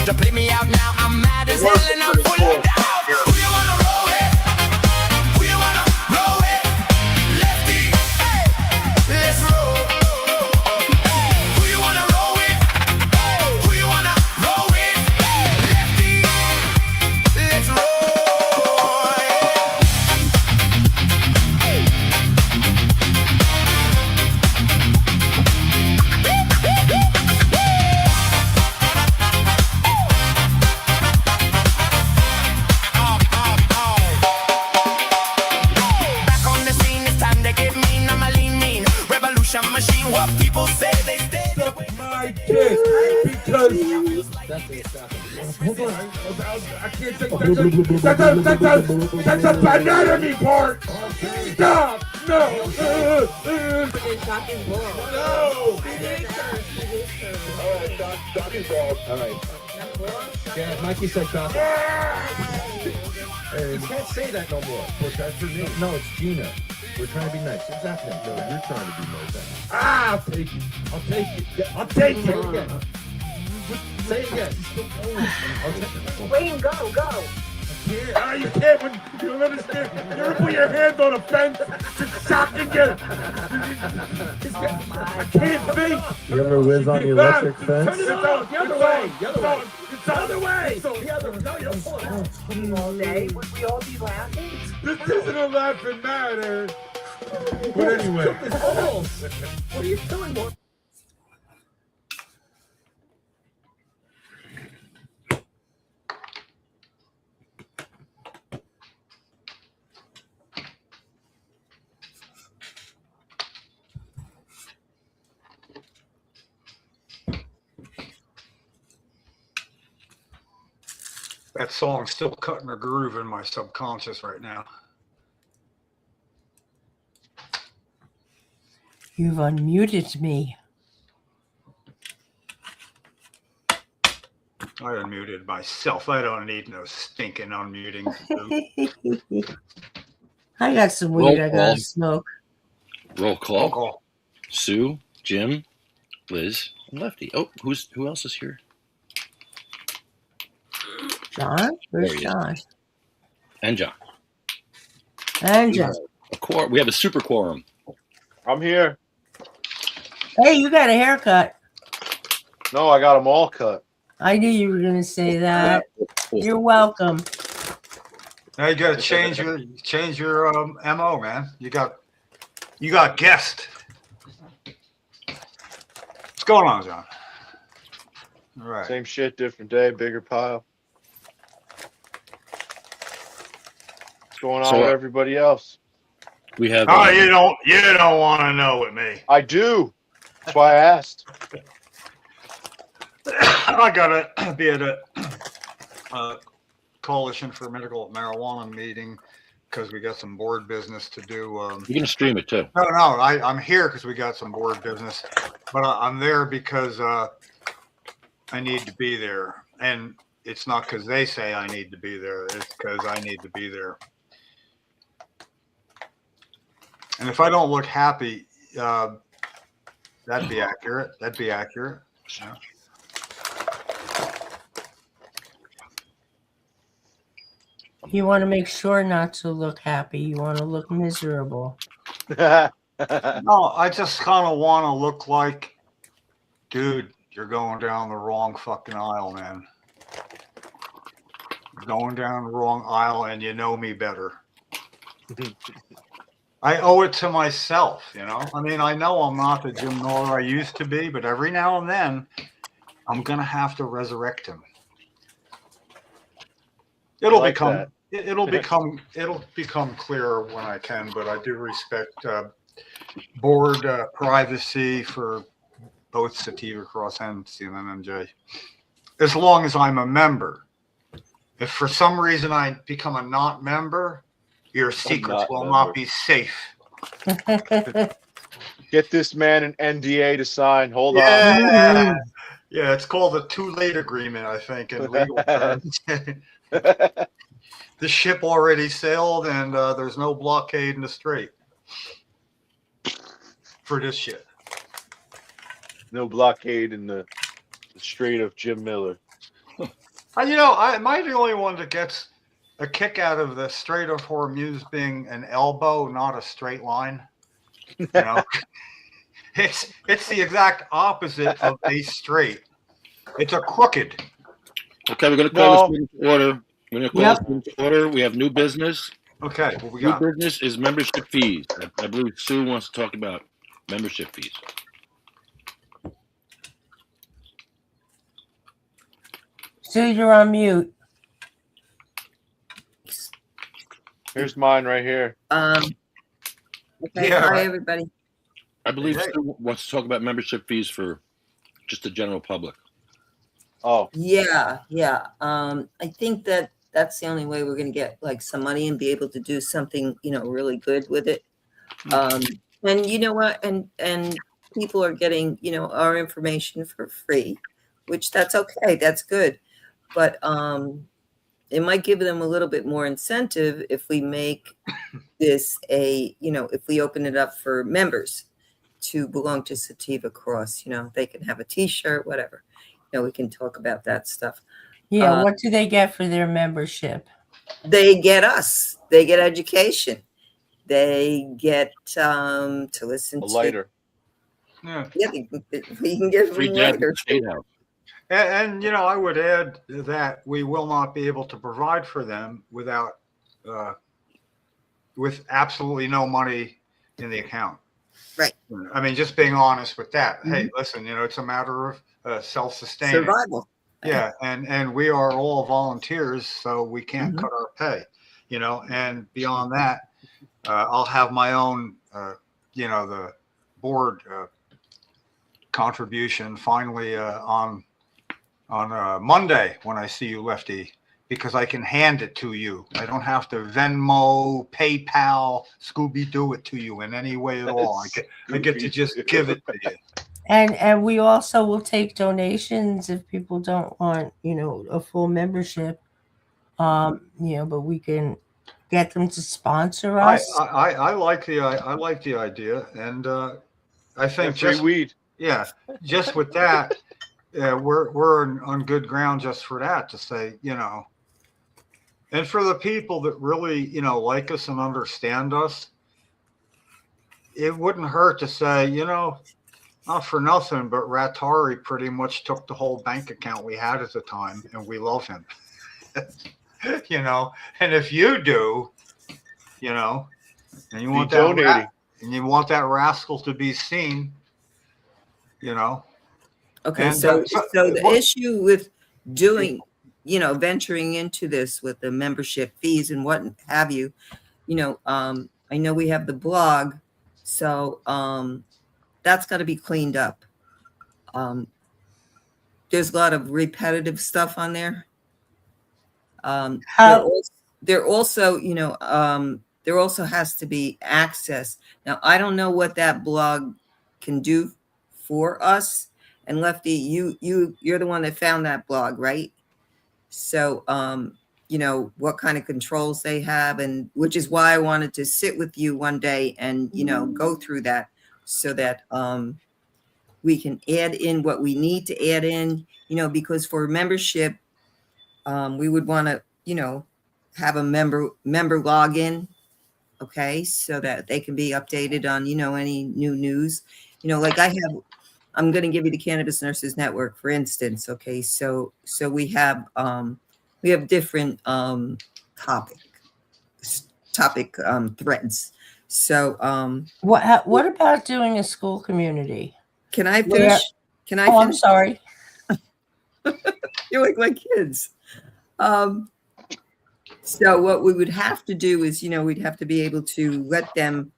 to play me out now. I'm mad as hell and I'm full of doubt. Who you wanna roll with? Who you wanna roll with? Lefty, hey, let's roll. Who you wanna roll with? Who you wanna roll with? Lefty, let's roll. Machine, what people say they stay my dick because hold on, I can't take that's a banana part. Stop! No! All right. Yeah, Mikey said shock. You can't say that no more. But that's for me. No, it's Gina. We're trying to be nice. Exactly. No, you're trying to be nice. I'll take it. I'll take it. I'll take it. Again. Say it again. Wayne, go. Yeah, you can't when you don't understand. You ever put your hands on a fence to shock again? I can't think. You ever whiz on the electric fence? Turn it on. The other way. It's the other way. All day, would we all be laughing? This isn't a laughing matter. But anyway. What are you doing, boy? That song's still cutting a groove in my subconscious right now. You've unmuted me. I unmuted myself. I don't need no stinking unmuting. I got some weed I gotta smoke. Roll call. Roll call. Sue, Jim, Liz, and Lefty. Oh, who else is here? John? Where's John? And John. And John. We have a super quorum. I'm here. Hey, you got a haircut. No, I got them all cut. I knew you were going to say that. You're welcome. Now you got to change your MO, man. You got guest. What's going on, John? All right. Same shit, different day, bigger pile. What's going on with everybody else? We have. Oh, you don't want to know with me. I do. That's why I asked. I gotta be at a Coalition for Medical Marijuana meeting because we got some board business to do. You're gonna stream it too. No, I'm here because we got some board business, but I'm there because I need to be there, and it's not because they say I need to be there. It's because I need to be there. And if I don't look happy, that'd be accurate. That'd be accurate. Yeah. You want to make sure not to look happy. You want to look miserable. No, I just kind of want to look like, dude, you're going down the wrong fucking aisle, man. You're going down the wrong aisle, and you know me better. I owe it to myself, you know? I mean, I know I'm not the Jim Miller I used to be, but every now and then, I'm going to have to resurrect him. It'll become clearer when I can, but I do respect board privacy for both Sativa Cross and CMMJ. As long as I'm a member. If for some reason I become a not member, your secrets will not be safe. Get this man an NDA to sign. Hold on. Yeah, it's called a too late agreement, I think, in legal terms. The ship already sailed, and there's no blockade in the strait for this shit. No blockade in the Strait of Jim Miller. Am I the only one that gets a kick out of the straight of four muse being an elbow, not a straight line? You know, it's the exact opposite of a straight. It's a crooked. Okay, we're going to call No. this meeting to order. We're going to call Yep. this meeting to order. We have new business. Okay, what we New got? business is membership fees. I believe Sue wants to talk about membership fees. Sue, you're on mute. Here's mine right here. Okay, Yeah, hi right. everybody. I believe Hey. Sue wants to talk about membership fees for just the general public. Oh, Yeah. I think that's the only way we're gonna get like some money and be able to do something, really good with it. And you know what? And people are getting, our information for free, which that's okay. That's good. But it might give them a little bit more incentive if we make this if we open it up for members to belong to Sativa Cross, they can have a t-shirt, whatever. We can talk about that stuff. Yeah, what do they get for their membership? They get us. They get education. They get to listen a to. lighter. Yeah. Yeah, we can give Free them dad at later. the State House. And I would add that we will not be able to provide for them without, with absolutely no money in the account. Right. I mean, just being honest with that. Hey, listen, it's a matter of self-sustaining. Survival. Yeah, and we are all volunteers, so we can't Mhm. cut our pay, and beyond that, I'll have my own, the board contribution finally on Monday when I see you, Lefty, because I can hand it to you. I don't have to Venmo, PayPal, Scooby-Doo it to you in any way at all. I get to just give it to you. And we also will take donations if people don't want, a full membership. But we can get them to sponsor us. I like the idea, and I think Free just weed. just with that, we're on good ground just for that to say, and for the people that really like us and understand us, it wouldn't hurt to say, not for nothing, but Rattari pretty much took the whole bank account we had at the time, and we love him. And if you do, and you want that donating. and you want that rascal to be seen, Okay, And, so the what- issue with doing, venturing into this with the membership fees and what have you, I know we have the blog, so that's got to be cleaned up. There's a lot of repetitive stuff on there. There also has to be access. Now, I don't know what that blog can do for us. And Lefty, you're the one that found that blog, right? So, what kind of controls they have, and which is why I wanted to sit with you one day and, go through that so that we can add in what we need to add in, because for membership, we would want to, have a member login, okay, so that they can be updated on, any new news. I'm going to give you the Cannabis Nurses Network, for instance. Okay, so we have different topic threads. So What about doing a school community? can I finish? Can I Oh, I'm finish? sorry. You're like my kids. So what we would have to do is, we'd have to be able to let them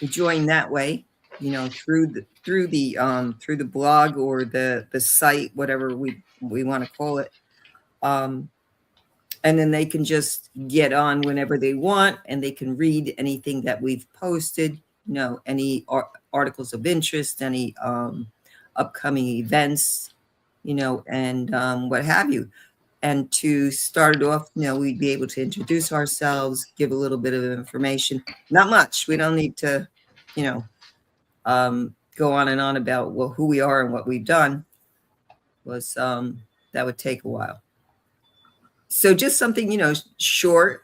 join that way, through the blog or the site, whatever we want to call it. And then they can just get on whenever they want, and they can read anything that we've posted, any articles of interest, any upcoming events, and what have you. And to start it off, we'd be able to introduce ourselves, give a little bit of information. Not much. We don't need to, go on and on about who we are and what we've done. Was that would take a while. So just something, short.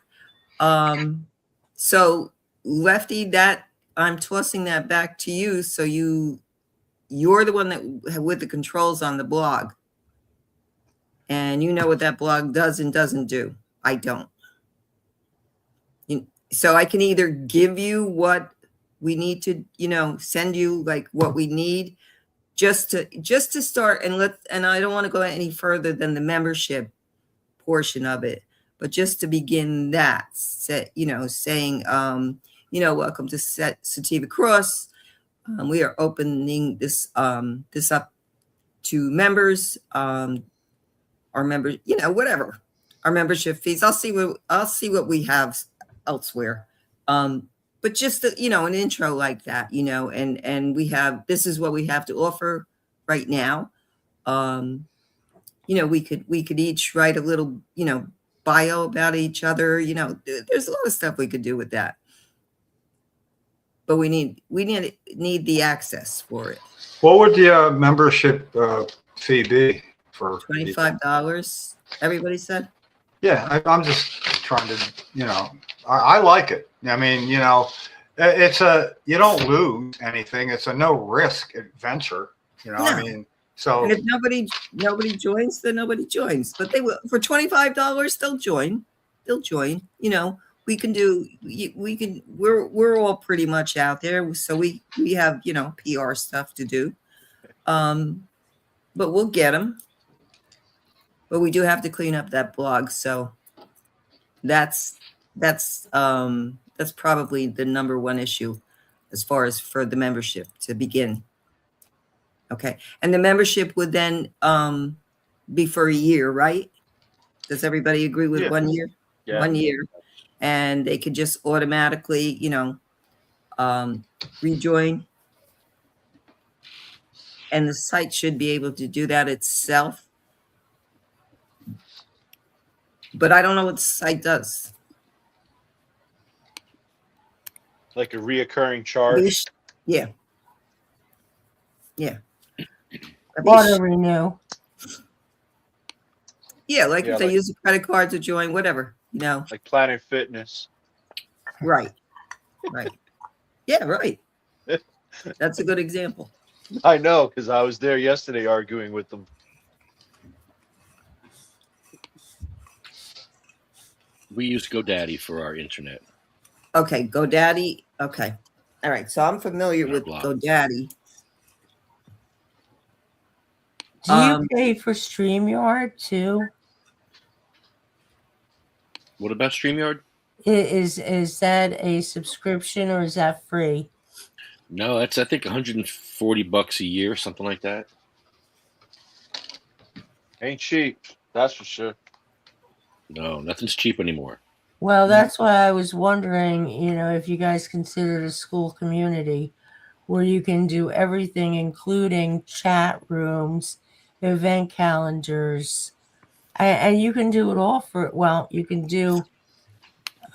So Lefty, that I'm tossing that back to you. So you're the one that with the controls on the blog. And you know what that blog does and doesn't do. I don't. So I can either give you what we need to, send you like what we need just to start and I don't want to go any further than the membership portion of it, but just to begin that, saying, welcome to Sativa Cross. We are opening this up to members, our members, whatever our membership fees. I'll see what we have elsewhere. But just an intro like that, and this is what we have to offer right now. We could each write a little, bio about each other. There's a lot of stuff we could do with that. But we need the access for it. What would the membership fee be for $25? Everybody said. Yeah, I'm just trying to, I like it. I mean, it's you don't lose anything. It's a no risk adventure. No. I mean, so and if nobody joins, then nobody joins. But they will for $25. They'll join. We can do. We're all pretty much out there. So we have PR stuff to do. But we'll get them. But we do have to clean up that blog. So that's probably the number one issue as far as for the membership to begin. Okay. And the membership would then be for a year, right? Does everybody agree with 1 year? Yeah. 1 year. And they could just automatically, rejoin. And the site should be able to do that itself. But I don't know what the site does. Like a reoccurring charge. Yeah. Auto renew. Yeah, like Yeah, if they like- use a credit card to join, whatever, Like Planet Fitness. Right. Yeah, right. That's a good example. I know, because I was there yesterday arguing with them. We use GoDaddy for our internet. Okay, GoDaddy. Okay. All right. So I'm familiar with Blog. GoDaddy. Do you pay for StreamYard too? What about StreamYard? Is that a subscription or is that free? No, that's I think $140 a year, something like that. Ain't cheap, that's for sure. No, nothing's cheap anymore. Well, that's why I was wondering, if you guys consider a school community where you can do everything, including chat rooms, event calendars, and you can do it all you can do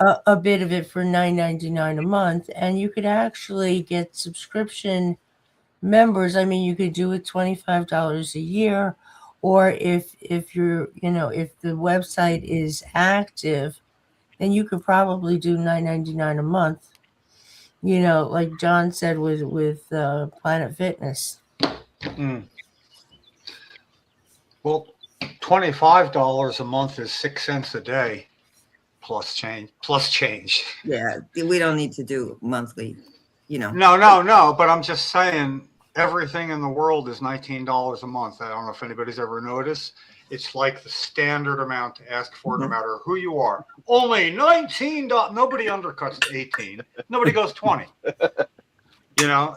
a bit of it for $9.99 a month, and you could actually get subscription members. I mean, you could do it $25 a year, or if you're, if the website is active, then you could probably do $9.99 a month. Like John said with Planet Fitness. well, $25 a month is 6 cents a day plus change. Yeah, we don't need to do monthly, No, but I'm just saying everything in the world is $19 a month. I don't know if anybody's ever noticed. It's like the standard amount to ask for, no matter who you are. Only $19. Nobody undercuts 18. Nobody goes 20.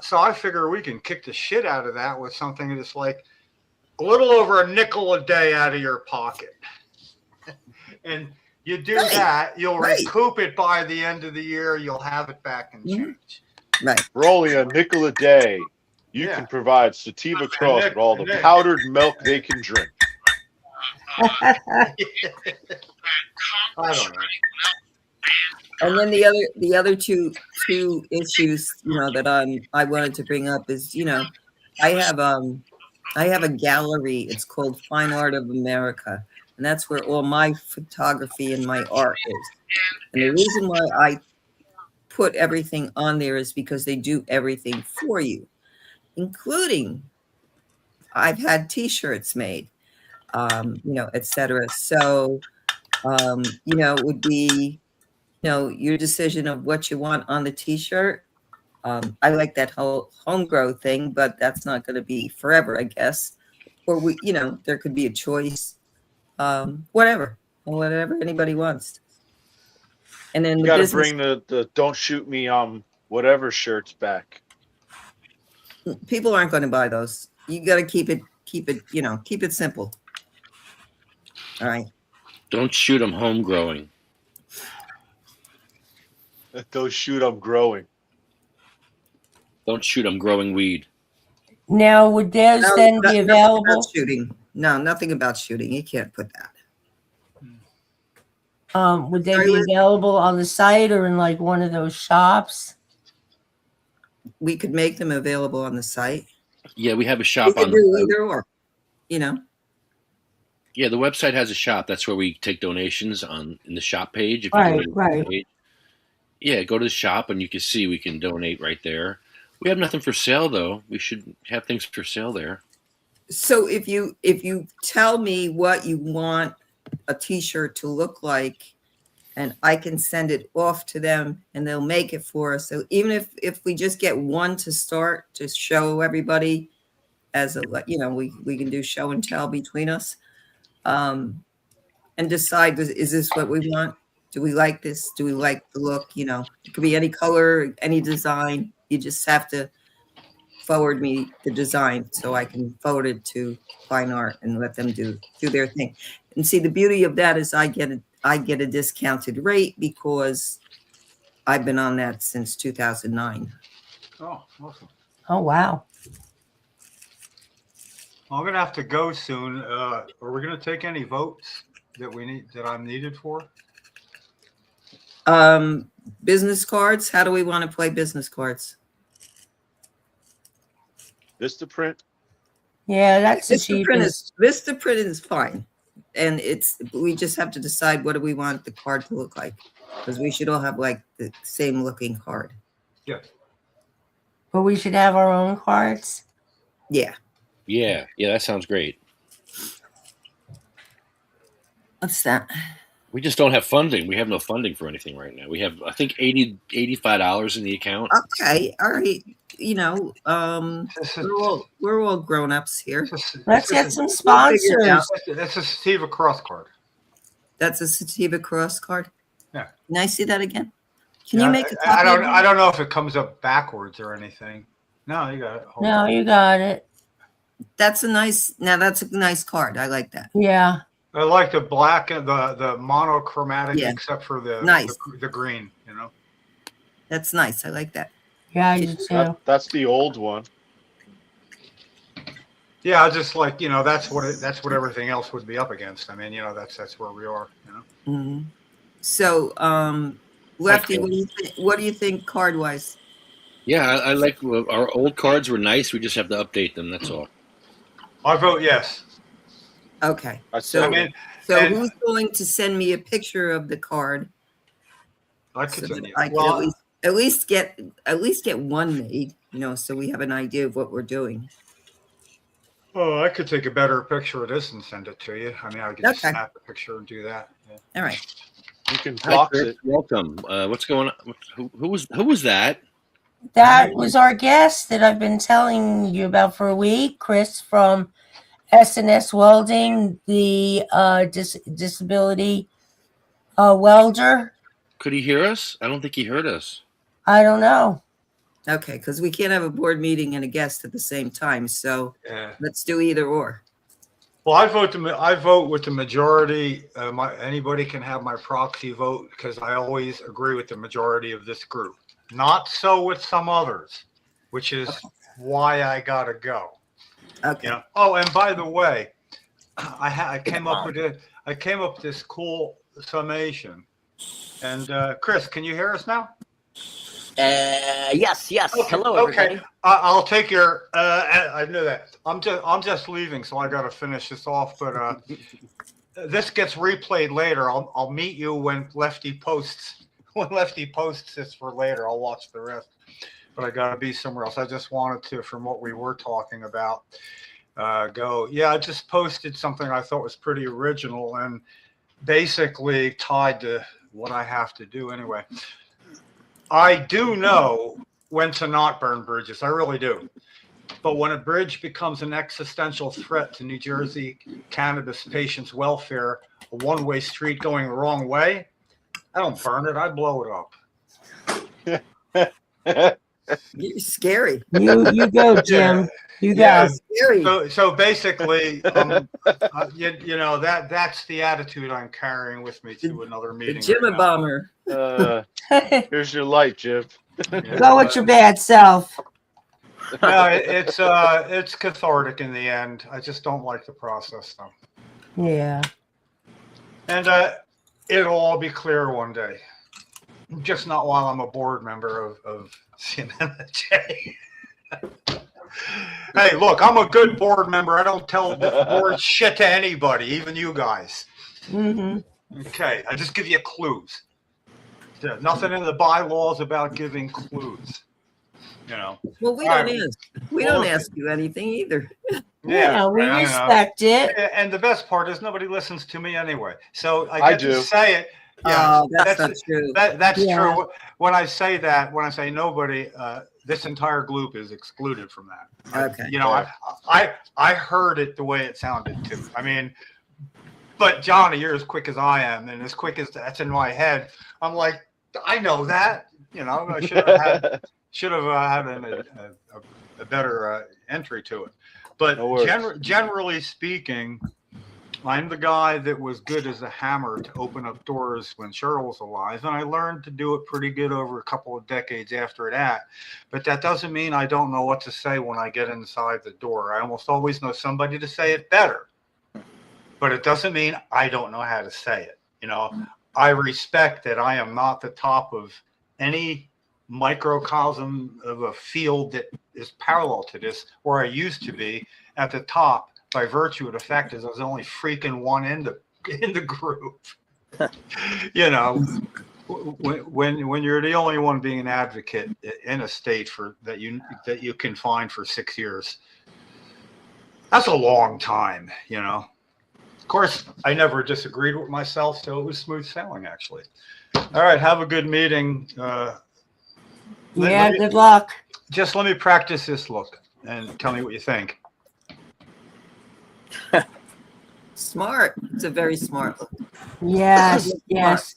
So I figure we can kick the shit out of that with something that is like a little over a nickel a day out of your pocket. And you do that, you'll recoup it by the end of the year. You'll have it back in change. Right. For only a nickel a day, you can provide Sativa Cross with all the powdered milk they can drink. I don't know. And then the other two issues, that I wanted to bring up is, I have I have a gallery. It's called Fine Art of America, and that's where all my photography and my art is. And the reason why I put everything on there is because they do everything for you, including I've had T-shirts made, etc. So, it would be, your decision of what you want on the T-shirt. I like that whole home grow thing, but that's not going to be forever, I guess. Or there could be a choice, whatever anybody wants. And then You the got to business bring the "Don't shoot me" whatever shirts back. people aren't going to buy those. You got to keep it simple. All right. Don't shoot them home growing. Don't shoot, I'm growing. Don't shoot them growing weed. Now, would those then be Nothing available? about shooting. No, nothing about shooting. You can't put that. Would they Sorry, be Liz? available on the site or in like one of those shops? We could make them available on the site. Yeah, we have a We shop could on do the either or. Yeah, the website has a shop. That's where we take donations in the shop page. If you go to the Right. page. Yeah, go to the shop and you can see we can donate right there. We have nothing for sale though. We should have things for sale there. So if you tell me what you want a T-shirt to look like, and I can send it off to them and they'll make it for us. So even if we just get one to start to show everybody as we can do show and tell between us, and decide, is this what we want? Do we like this? Do we like the look? It could be any color, any design. You just have to forward me the design so I can forward it to Fine Art and let them do their thing. And see, the beauty of that is I get a discounted rate because I've been on that since 2009. Oh, awesome. Oh, wow. Well, I'm gonna have to go soon. Are we gonna take any votes that I'm needed for? Business cards. How do we want to play business cards? Vistaprint. Yeah, that's the cheapest. Vistaprint is fine, and we just have to decide what do we want the card to look like, because we should all have like the same looking card. Yeah. But we should have our own cards. Yeah. Yeah, that sounds great. What's that? We just don't have funding. We have no funding for anything right now. We have, I think, $85 in the account. Okay, all right. We're all grown ups here. Let's get some sponsors. That's a Sativa Cross card. That's a Sativa Cross card. Yeah. Can I see that again? Can you make a copy? I don't know if it comes up backwards or anything. No, you got it. Hold No, on. you got it. That's a nice card. I like that. Yeah. I like the black and the monochromatic, Yeah. except for the Nice. the green. That's nice. I like that. Yeah, I do too. That's the old one. Yeah, I just like that's what everything else would be up against. I mean, that's where we are. Mm-hmm. So, Lefty, what do you think card wise? Yeah, I like our old cards were nice. We just have to update them. That's all. I vote yes. Okay. So, who's going to send me a picture of the card? I could So send that you. I can at least get one made, so we have an idea of what we're doing. Oh, I could take a better picture of this and send it to you. I mean, I could just snap a picture and do that. Yeah. All right. you can Hi, box Chris. it. Welcome. What's going on? Who was that? That was our guest that I've been telling you about for a week, Chris from S&S Welding, the disability welder. Could he hear us? I don't think he heard us. I don't know. Okay, because we can't have a board meeting and a guest at the same time. So let's do either or. Well, I vote with the majority. Anybody can have my proxy vote because I always agree with the majority of this group. Not so with some others, which is why I gotta go. Okay. Oh, and by the way, I came up with this cool summation. And Chris, can you hear us now? Yes. Okay, Hello, okay. everybody. I'll take your. I know that. I'm just leaving, so I got to finish this off. But this gets replayed later. I'll meet you when Lefty posts. When Lefty posts this for later, I'll watch the rest. But I got to be somewhere else. I just wanted to, from what we were talking about, go. Yeah, I just posted something I thought was pretty original and basically tied to what I have to do anyway. I do know when to not burn bridges. I really do. But when a bridge becomes an existential threat to New Jersey cannabis patients' welfare, a one-way street going the wrong way, I don't burn it. I blow it up. You're scary. You go, Jim. You Yeah. go. Scary. So basically, you know, that's the attitude I'm carrying with me to another The meeting. Jim right now. bomber. Here's your light, Jim. Go with your bad self. No, it's cathartic in the end. I just don't like the process though. Yeah. And it'll all be clear one day. Just not while I'm a board member of CMMJ. Hey, look, I'm a good board member. I don't tell the board shit to anybody, even you guys. Mm-hmm. Okay, I just give you clues. There's nothing in the bylaws about giving clues. You know. Well, we All don't right. ask. We don't ask you anything either. Yeah, we I know. respect it. And the best part is nobody listens to me anyway. So I get do. to say it. Yeah, Oh, that's not true. That's Yeah. true. When I say that, when I say nobody, this entire group is excluded from that. Okay. You know, I heard it the way it sounded too. I mean, but Johnny, you're as quick as I am, and as quick as that's in my head. I'm like, I know that. You know, I should have had a better entry to it. But No worries. generally speaking, I'm the guy that was good as a hammer to open up doors when Cheryl was alive, and I learned to do it pretty good over a couple of decades after that. But that doesn't mean I don't know what to say when I get inside the door. I almost always know somebody to say it better. But it doesn't mean I don't know how to say it. You know, I respect that I am not the top of any microcosm of a field that is parallel to this, where I used to be at the top by virtue of the fact that I was only freaking one in the group. You know, when you're the only one being an advocate in a state for that you can find for 6 years, that's a long time. You know. Of course, I never disagreed with myself, so it was smooth sailing, actually. All right, have a good meeting. Yeah, good luck. Just let me practice this look and tell me what you think. Smart. It's a very smart look. Yes, yes.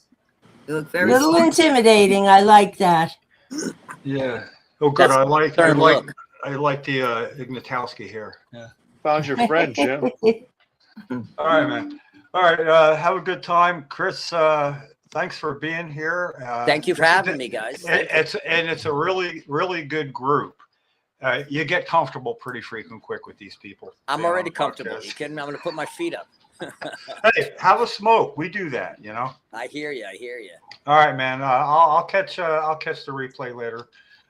You look very Little smart. intimidating. I like that. Yeah. Oh, good. That's I like third look. the Ignatowski here. Yeah. Found your friend, Jim. All right, man. All right. Have a good time, Chris. Thanks for being here. Thank you for having me, guys. It's a really, really good group. You get comfortable pretty freaking quick with these people. I'm being on already the comfortable. podcast. You kidding me? I'm going to put my feet up. Hey, have a smoke. We do that, you know. I hear you. All right, man. I'll catch the replay later.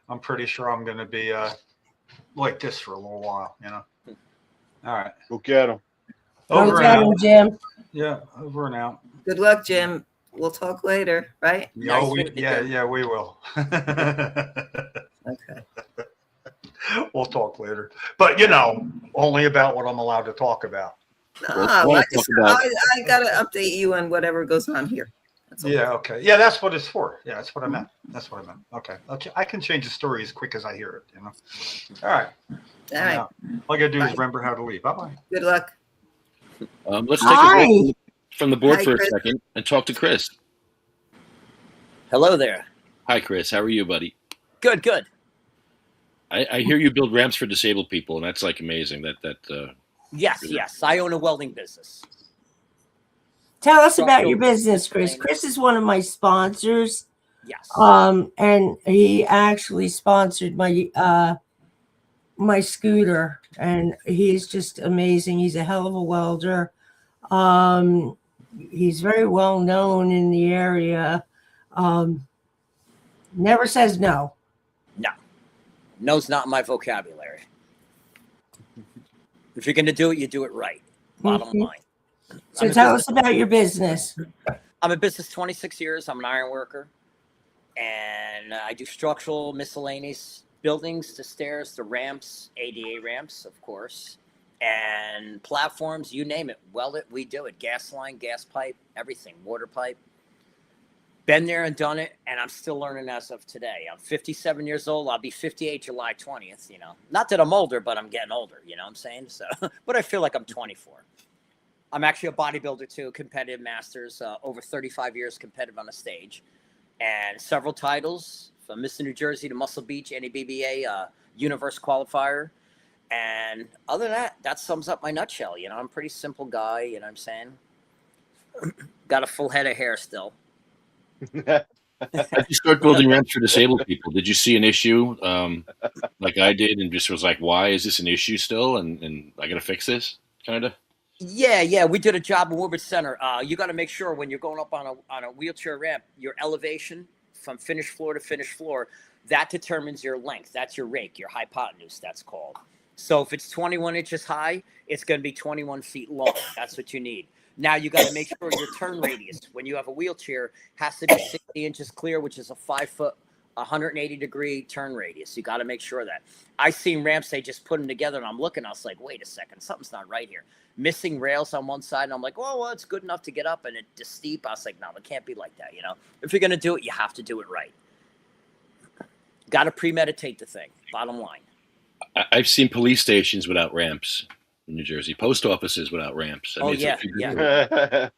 I'm pretty sure I'm going to be like this for a little while, you know. All right. Go get him. Over and Okay, out. Jim. Yeah, over and out. Good luck, Jim. We'll talk later, right? Yeah, meeting you, Jim. yeah, we will. Okay. We'll talk later, but you know, only about what I'm allowed to talk about. No, Well, I gotta update you on whatever goes on here. That's all. Yeah, okay. Yeah, that's what it's for. Yeah, that's what I meant. Okay. I can change the story as quick as I hear it, you know. All right. All right. Now, all I gotta do is remember how to leave. Bye-bye. Good luck. Let's take a Hi. break from the board Hi, for a Chris. second and talk to Chris. Hello there. Hi, Chris. How are you, buddy? Good. I hear you build ramps for disabled people, and that's like amazing. Yes. I own a welding business. Tell us about your business, Chris. Chris is one of my sponsors. Yes. And he actually sponsored my my scooter, and he's just amazing. He's a hell of a welder. He's very well known in the area. Never says no. No's not my vocabulary. If you're going to do it, you do it right. Bottom Mhm. line. So I'm a tell business- us about your business. I'm in business 26 years. I'm an iron worker. And I do structural, miscellaneous buildings, the stairs, the ramps, ADA ramps, of course, and platforms, you name it. Weld it, we do it. Gas line, gas pipe, everything, water pipe. Been there and done it, and I'm still learning as of today. I'm 57 years old. I'll be 58 July 20th, you know. Not that I'm older, but I'm getting older, you know what I'm saying? So, but I feel like I'm 24. I'm actually a bodybuilder too, competitive masters, over 35 years competitive on the stage, and several titles from Mr. New Jersey to Muscle Beach, NABBA, Universe qualifier. And other than that, that sums up my nutshell. You know, I'm a pretty simple guy, you know what I'm saying? Got a full head of hair still. How'd you start building ramps for disabled people? Did you see an issue like I did and just was like, why is this an issue still? And I got to fix this, kind of? Yeah. We did a job in Woodbridge Center. You got to make sure when you're going up on a wheelchair ramp, your elevation from finished floor to finished floor, that determines your length. That's your rake, your hypotenuse, that's called. So if it's 21 inches high, it's going to be 21 feet long. That's what you need. Now you got to make sure your turn radius when you have a wheelchair has to be 60 inches clear, which is a 5 foot, 180 degree turn radius. You got to make sure of that. I seen ramps, they just put them together and I'm looking, I was like, wait a second, something's not right here. Missing rails on one side. And I'm like, well, it's good enough to get up and it's steep. I was like, no, it can't be like that. You know, if you're going to do it, you have to do it right. Got to premeditate the thing. Bottom line. I've seen police stations without ramps in New Jersey, post offices without ramps. I mean, yeah.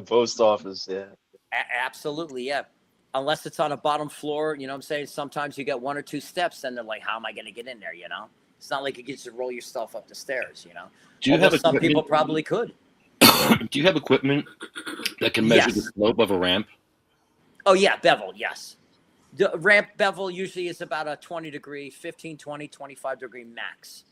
Post office, yeah. Absolutely, yeah. Unless it's on a bottom floor, you know what I'm saying? Sometimes you get one or two steps and they're like, how am I going to get in there, you know? It's not like you can just roll your stuff up the stairs, you know? Do you have some people probably could. Do you have equipment that can measure the slope of a ramp? Oh, yeah, bevel, yes. The ramp bevel usually is about a 20 degree, 15, 20, 25 degree max.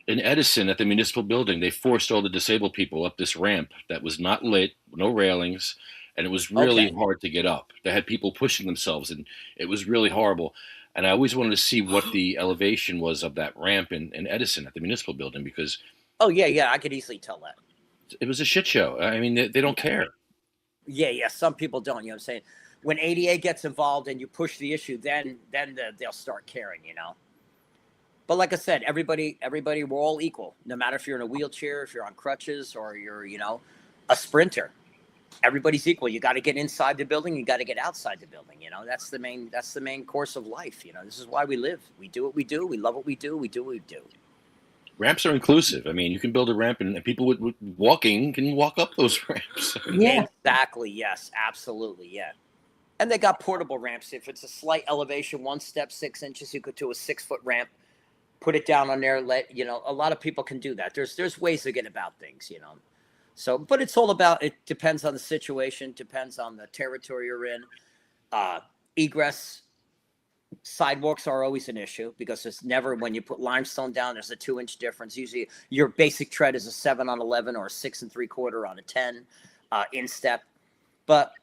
In Edison at the municipal building, they forced all the disabled people up this ramp that was not lit, no railings, and it was really hard to get up. They had people pushing themselves, and it was really horrible. And I always wanted to see what the elevation was of that ramp in Edison at the municipal building because... Oh, yeah, I could easily tell that. It was a shit show. I mean, they don't care. Yeah, some people don't, you know what I'm saying? When ADA gets involved and you push the issue, then they'll start caring, you know? But like I said, everybody, we're all equal. No matter if you're in a wheelchair, if you're on crutches, or you're, you know, a sprinter. Everybody's equal. You got to get inside the building. You got to get outside the building. You know, that's the main course of life. You know, this is why we live. We do what we do. We love what we do. We do what we do. Ramps are inclusive. I mean, you can build a ramp, and people with walking can walk up those ramps. Yeah, exactly. Yes, absolutely. Yeah. And they got portable ramps. If it's a slight elevation, one step, 6 inches, you could do a 6 foot ramp. Put it down on there. You know, a lot of people can do that. There's ways to get about things, you know. So, but it's all about, it depends on the situation, depends on the territory you're in. Egress sidewalks are always an issue because there's never, when you put limestone down, there's a 2-inch difference. Usually your basic tread is a 7 on 11 or a 6 3/4 on a 10 instep. But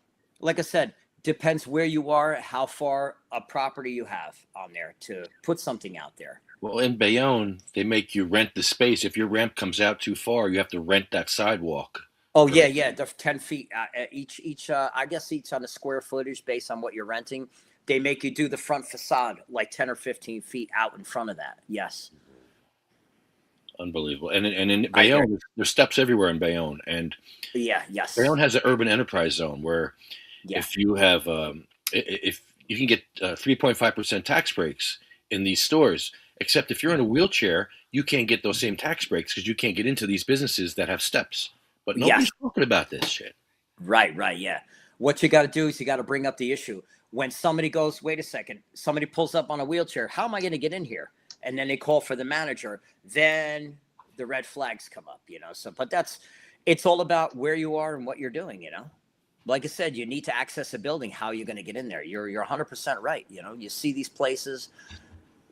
like I said, depends where you are, how far a property you have on there to put something out there. Well, in Bayonne, they make you rent the space. If your ramp comes out too far, you have to rent that sidewalk. Oh, yeah. They're 10 feet each. I guess each on the square footage based on what you're renting. They make you do the front facade like 10 or 15 feet out in front of that. Yes. Unbelievable. And in Bayonne, there's steps everywhere in Bayonne. And yes. Bayonne has an urban enterprise zone where if you have, if you can get 3.5% tax breaks in these stores, except if you're in a wheelchair, you can't get those same tax breaks because you can't get into these businesses that have steps. But nobody's talking about this shit. Right, yeah. What you got to do is you got to bring up the issue. When somebody goes, wait a second, somebody pulls up on a wheelchair, how am I going to get in here? And then they call for the manager. Then the red flags come up, you know. So, but it's all about where you are and what you're doing, you know. Like I said, you need to access a building. How are you going to get in there? You're 100% right. You know, you see these places.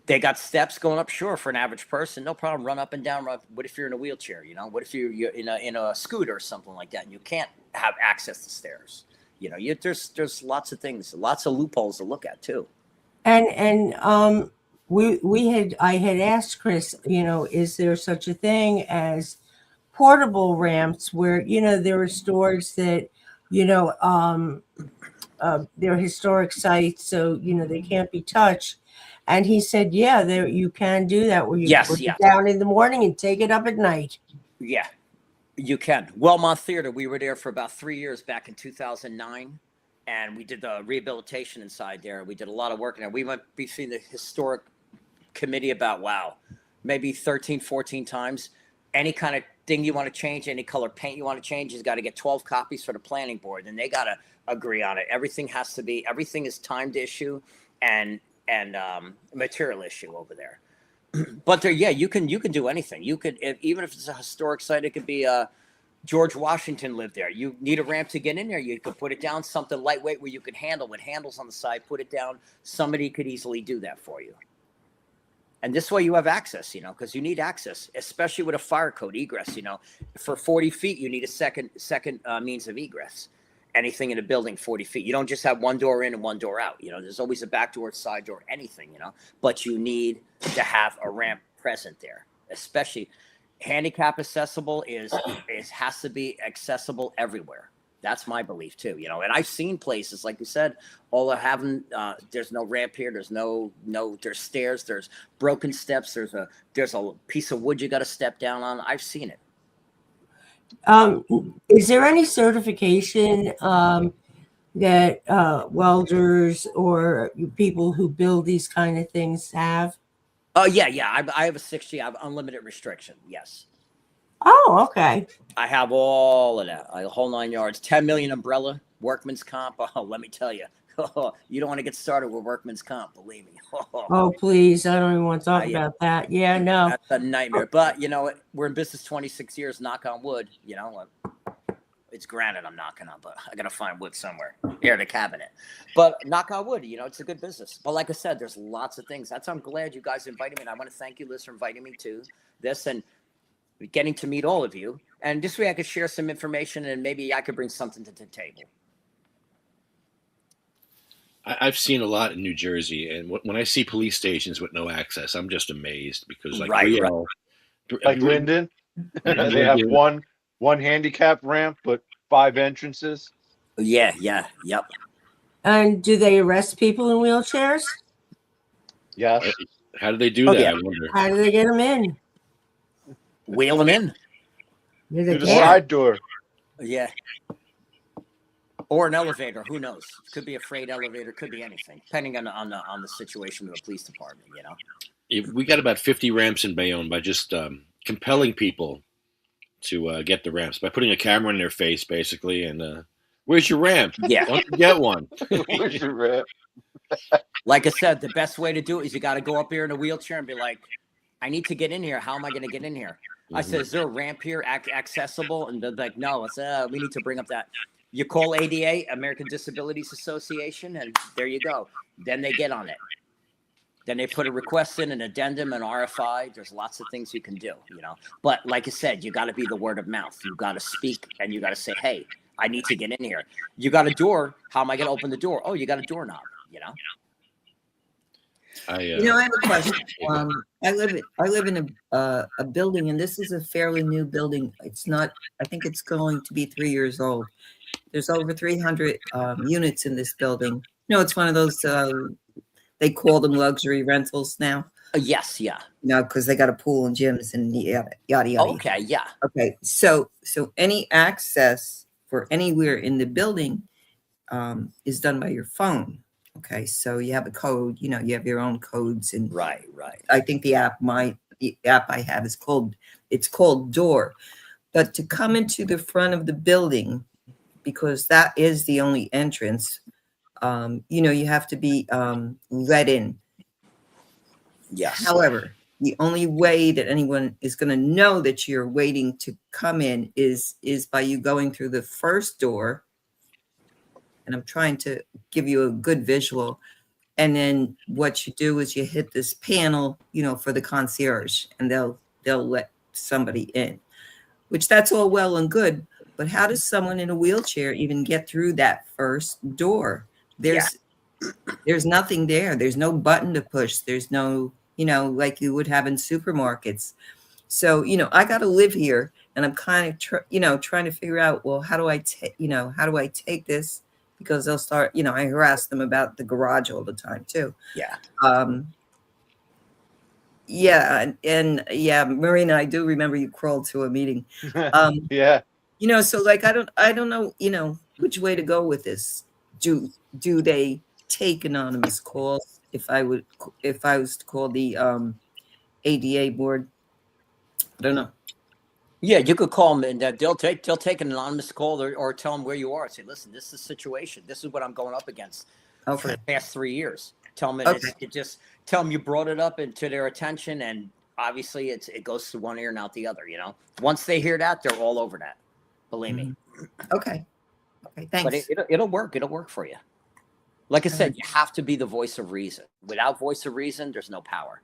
They got steps going up, sure, for an average person, no problem. Run up and down. What if you're in a wheelchair? You know, what if you're in a scooter or something like that, and you can't have access to stairs? You know, there's lots of things, lots of loopholes to look at too. And I had asked Chris, is there such a thing as portable ramps where, there are stores that, you know, um, they're historic sites, so, they can't be touched. And he said, yeah, there you can do that where you Yes, put yeah. it down in the morning and take it up at night. Yeah, you can. Wellmont Theater, we were there for about 3 years back in 2009, and we did the rehabilitation inside there. We did a lot of work in there. We went between the historic committee about, wow, maybe 13, 14 times. Any kind of thing you want to change, any color paint you want to change, you've got to get 12 copies for the planning board, and they got to agree on it. Everything is timed issue and material issue over there. But there, yeah, you can do anything. You could, even if it's a historic site, it could be George Washington lived there. You need a ramp to get in there. You could put it down something lightweight where you could handle with handles on the side. Put it down. Somebody could easily do that for you. And this way you have access, because you need access, especially with a fire code egress. For 40 feet, you need a second means of egress. Anything in a building 40 feet. You don't just have one door in and one door out. There's always a back door, side door, anything, but you need to have a ramp present there, especially handicap accessible has to be accessible everywhere. That's my belief too, and I've seen places, like you said, all are having, there's no ramp here. There's there's stairs, there's broken steps. There's a piece of wood you got to step down on. I've seen it. Is there any certification that welders or people who build these kind of things have? Oh yeah. I have a 60. I have unlimited restriction. Yes. Oh, okay. I have all of that. A whole 9 yards. 10 million umbrella. Workman's comp. Oh, let me tell you. You don't want to get started with workman's comp. Believe me. Oh, please. I don't even want to talk about that. Yeah, no. That's a nightmare. But we're in business 26 years. Knock on wood. It's granite I'm knocking on, but I got to find wood somewhere here in the cabinet. But knock on wood, it's a good business. But like I said, there's lots of things. I'm glad you guys invited me. And I want to thank you, Liz, for inviting me to this and getting to meet all of you. And this way I could share some information and maybe I could bring something to the table. I've seen a lot in New Jersey, and when I see police stations with no access, I'm just amazed because, like Linden, they have one handicap ramp, but 5 entrances. Yeah, yep. And do they arrest people in wheelchairs? Yes. How do they do that? Yeah. I wonder. How do they get them in? Wheel them in. Yeah, Through the side door. Yeah. Or an elevator. Who knows? Could be a freight elevator. Could be anything, depending on the situation of the police department. We got about 50 ramps in Bayonne by just compelling people to get the ramps by putting a camera in their face, basically. And where's your ramp? Yeah. Why don't you get one? Where's your ramp? Like I said, the best way to do it is you got to go up here in a wheelchair and be like, I need to get in here. How am I going to get in here? I said, is there a ramp here accessible? And they're like, no. I said, we need to bring up that. You call ADA, American Disabilities Association, and there you go. Then they get on it. Then they put a request in, an addendum, an RFI. There's lots of things you can do, But like I said, you got to be the word of mouth. You got to speak, and you got to say, hey, I need to get in here. You got a door. How am I going to open the door? Oh, you got a doorknob, I have a question. I live in a building, and this is a fairly new building. It's not. I think it's going to be 3 years old. There's over 300 units in this building. It's one of those. They call them luxury rentals now. Yes, yeah. Because they got a pool and gyms and yada yada. Okay, yeah. Okay, so any access for anywhere in the building is done by your phone. Okay, so you have a code. You have your own codes, and right. I think the app I have is called Door. But to come into the front of the building, because that is the only entrance, you have to be let in. Yes. However, the only way that anyone is going to know that you're waiting to come in is by you going through the first door. And I'm trying to give you a good visual. And then what you do is you hit this panel, for the concierge, and they'll let somebody in, which that's all well and good. But how does someone in a wheelchair even get through that first door? There's nothing there. There's no button to push. There's no like you would have in supermarkets. So, I got to live here, and I'm kind of, trying to figure out, well, how do I take this? Because they'll start, I harass them about the garage all the time too. Yeah. Yeah. And yeah, Marina, I do remember you crawled to a meeting. Yeah. So like, I don't know, which way to go with this. Do they take anonymous calls if I was to call the ADA board? I don't know. Yeah, you could call them, and they'll take an anonymous call, or tell them where you are. Say, listen, this is the situation. This is what I'm going up against for the past 3 years. Tell them just tell them you brought it up into their attention, and obviously it goes through one ear and out the other. Once they hear that, they're all over that. Believe me. Okay, thanks. But it'll work. It'll work for you. Like I said, you have to be the voice of reason. Without voice of reason, there's no power.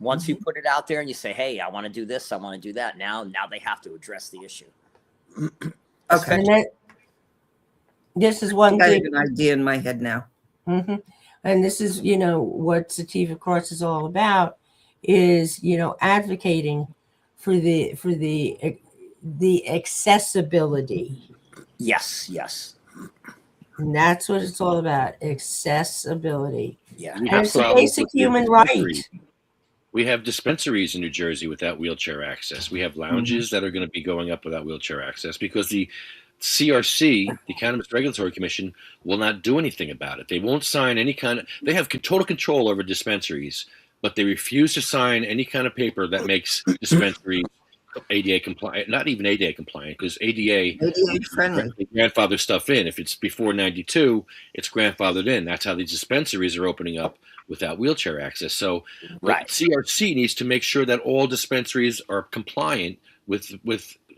Once you put it out there and you say, hey, I want to do this, I want to do that, now they have to address the issue. Okay. And this is one I have thing. an idea in my head now. And this is, what Sativa Cross is all about, is, advocating for the accessibility. Yes. And that's what it's all about, accessibility. Yeah. And it's a basic human right. We have dispensaries in New Jersey without wheelchair access. We have lounges that are going to be going up without wheelchair access because the CRC, the Cannabis Regulatory Commission, will not do anything about it. They won't sign any kind of, they have total control over dispensaries, but they refuse to sign any kind of paper that makes dispensaries ADA compliant, not even ADA compliant, because ADA friendly. Grandfather stuff in. If it's before 92, it's grandfathered in. That's how these dispensaries are opening up without wheelchair access. So CRC needs to make sure that all dispensaries are compliant with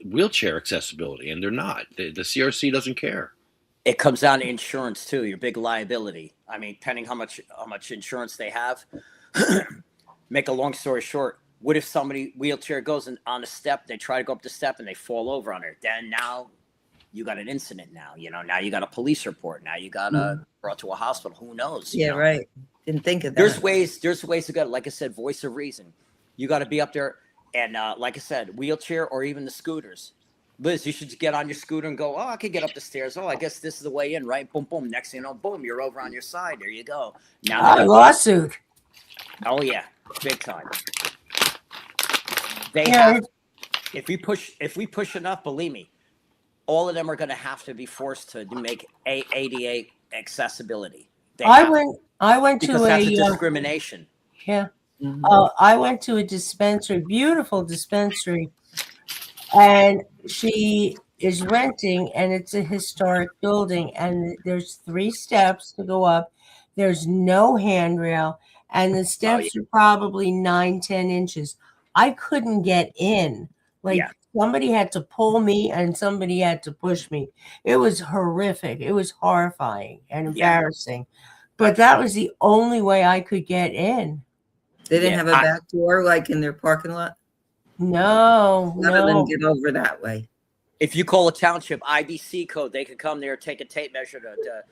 wheelchair accessibility, and they're not. The CRC doesn't care. It comes down to insurance too, your big liability. I mean, depending how much insurance they have. Make a long story short, what if somebody wheelchair goes on a step, they try to go up the step and they fall over on it? Then now you got an incident now, now you got a police report. Now you got brought to a hospital. Who knows? Yeah, right. Didn't think of that. There's ways to go. Like I said, voice of reason. You got to be up there. And like I said, wheelchair or even the scooters. Liz, you should get on your scooter and go, oh, I could get up the stairs. Oh, I guess this is the way in, right? Boom, boom. Next thing you know, boom, you're over on your side. There you go. Now lawsuit. Oh, yeah. Big time. If we push enough, believe me, all of them are going to have to be forced to make ADA accessibility. I went to that's a discrimination. Yeah. I went to a dispensary, beautiful dispensary, and she is renting, and it's a historic building, and there's 3 steps to go up. There's no handrail, and the steps are probably 9-10 inches. I couldn't get in. Somebody had to pull me and somebody had to push me. It was horrific. It was horrifying and embarrassing. But that was the only way I could get in. They didn't have a back door like in their parking lot? No. None of them get over that way. If you call a township IBC code, they could come there, take a tape measure. The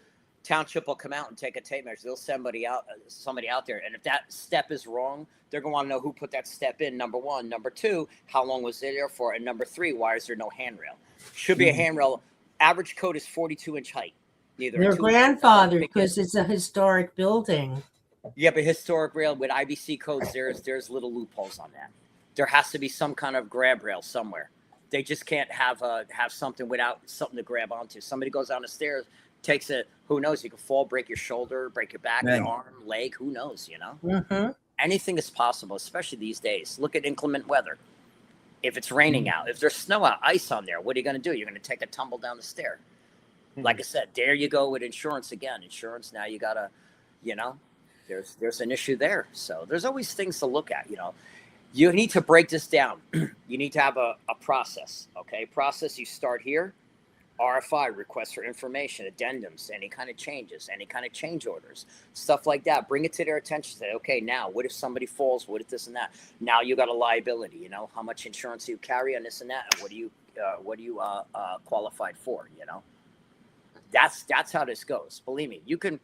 township will come out and take a tape measure. They'll send somebody out there. And if that step is wrong, they're going to want to know who put that step in, number 1. Number 2, how long was it there for? And number 3, why is there no handrail? Should be a handrail. Average code is 42-inch height. They're grandfathered because it's a historic building. Yeah, but historic rail with IBC codes, there's little loopholes on that. There has to be some kind of grab rail somewhere. They just can't have something without something to grab onto. Somebody goes down the stairs, takes it. Who knows? You could fall, break your shoulder, break your back, your arm, leg. Who knows? Anything is possible, especially these days. Look at inclement weather. If it's raining out, if there's snow out, ice on there, what are you going to do? You're going to take a tumble down the stair. Like I said, there you go with insurance again. Insurance, now you got to, there's an issue there. So there's always things to look at, You need to break this down. You need to have a process, okay? Process, you start here. RFI, request for information, addendums, any kind of changes, any kind of change orders, stuff like that. Bring it to their attention. Say, okay, now what if somebody falls? What if this and that? Now you got a liability. How much insurance do you carry on this and that? And what do you qualified for? That's how this goes. Believe me, you can.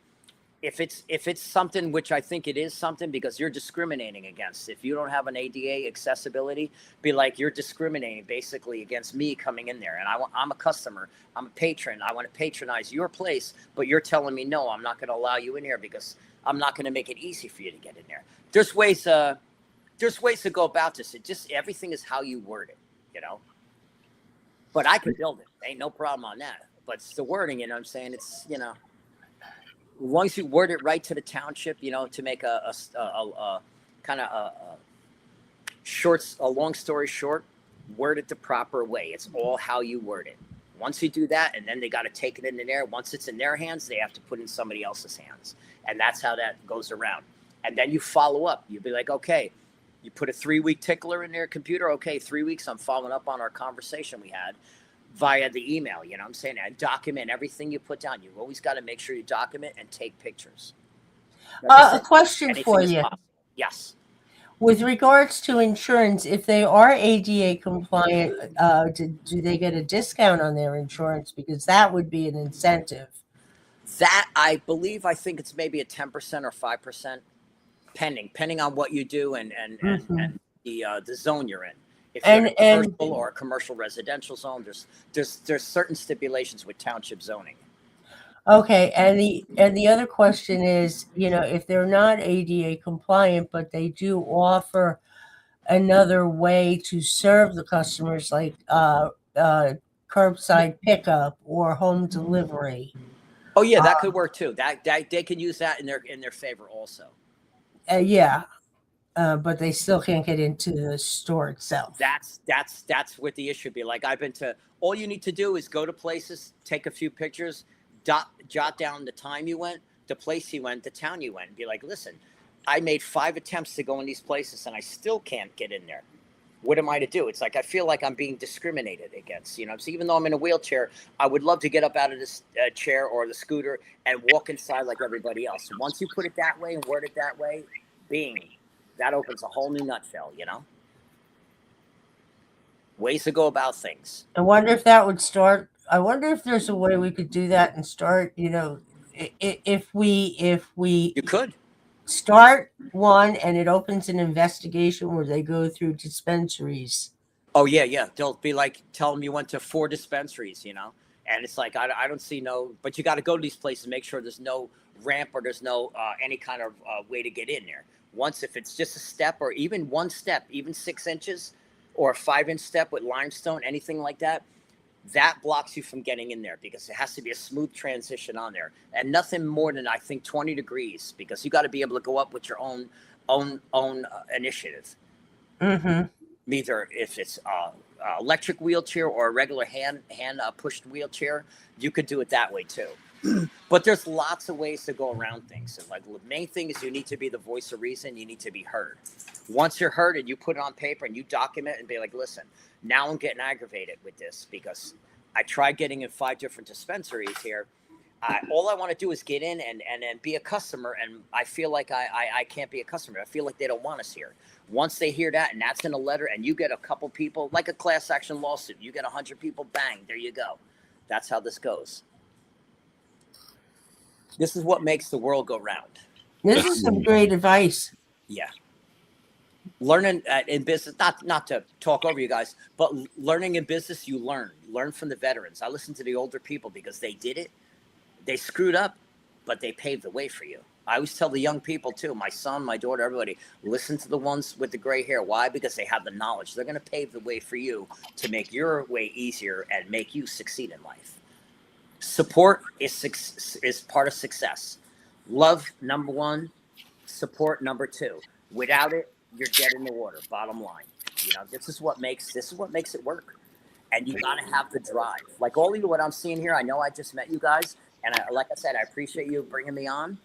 if it's something, which I think it is something, because you're discriminating against. If you don't have an ADA accessibility, be like, you're discriminating basically against me coming in there. And I'm a customer, I'm a patron, I want to patronize your place, but you're telling me no, I'm not going to allow you in here because I'm not going to make it easy for you to get in there. There's ways to go about this. It just, everything is how you word it, you know. But I can build it. Ain't no problem on that. But it's the wording, you know what I'm saying? It's, you know, once you word it right to the township, you know, to make a kind of a long story short, word it the proper way. It's all how you word it. Once you do that, and then they got to take it into there. Once it's in their hands, they have to put it in somebody else's hands. And that's how that goes around. And then you follow up. You'll be like, okay, you put a 3-week tickler in their computer. Okay, 3 weeks, I'm following up on our conversation we had via the email. You know what I'm saying? And document everything you put down. You've always got to make sure you document and take pictures. A question for Anything is you. possible. Yes. With regards to insurance, if they are ADA compliant, do they get a discount on their insurance? Because that would be an incentive. That, I think it's maybe a 10% or 5%, pending on what you do and the zone you're in. If you're in a commercial or a commercial residential zone, there's certain stipulations with township zoning. Okay, and the other question is, you know, if they're not ADA compliant, but they do offer another way to serve the customers, like curbside pickup or home delivery. Oh yeah, that could work too. That they can use that in their favor also. But they still can't get into the store itself. That's what the issue be. Like, I've been to, all you need to do is go to places, take a few pictures, jot down the time you went, the place you went, the town you went, and be like, listen, I made 5 attempts to go in these places and I still can't get in there. What am I to do? It's like, I feel like I'm being discriminated against, you know. So even though I'm in a wheelchair, I would love to get up out of this chair or the scooter and walk inside like everybody else. Once you put it that way and word it that way, that opens a whole new nutshell, you know. Ways to go about things. I wonder if that would start. I wonder if there's a way we could do that and start, you know, if we you could start one and it opens an investigation where they go through dispensaries. Oh yeah. They'll be like, tell them you went to 4 dispensaries, you know, and it's like, I don't see but you got to go to these places and make sure there's no ramp or there's no any kind of way to get in there. Once, if it's just a step or even one step, even 6 inches or a 5-inch step with limestone, anything like that, that blocks you from getting in there because it has to be a smooth transition on there, and nothing more than, I think, 20 degrees, because you got to be able to go up with your own initiative. Either if it's electric wheelchair or a regular hand pushed wheelchair, you could do it that way too. But there's lots of ways to go around things. And like, the main thing is you need to be the voice of reason. You need to be heard. Once you're heard and you put it on paper and you document and be like, listen, now I'm getting aggravated with this because I tried getting in 5 different dispensaries here. All I want to do is get in and be a customer. And I feel like I can't be a customer. I feel like they don't want us here. Once they hear that and that's in a letter and you get a couple people, like a class action lawsuit, you get 100 people, bang, there you go. That's how this goes. This is what makes the world go round. This is some great advice. Yeah. Learning in business, not to talk over you guys, but learning in business, you learn from the veterans. I listen to the older people because they did it. They screwed up, but they paved the way for you. I always tell the young people too, my son, my daughter, everybody, listen to the ones with the gray hair. Why? Because they have the knowledge. They're going to pave the way for you to make your way easier and make you succeed in life. Support is part of success. Love, number 1. Support, number 2. Without it, you're dead in the water. Bottom line, you know, this is what makes it work. And you got to have the drive. Like all of you, what I'm seeing here, I know I just met you guys, and like I said, I appreciate you bringing me on.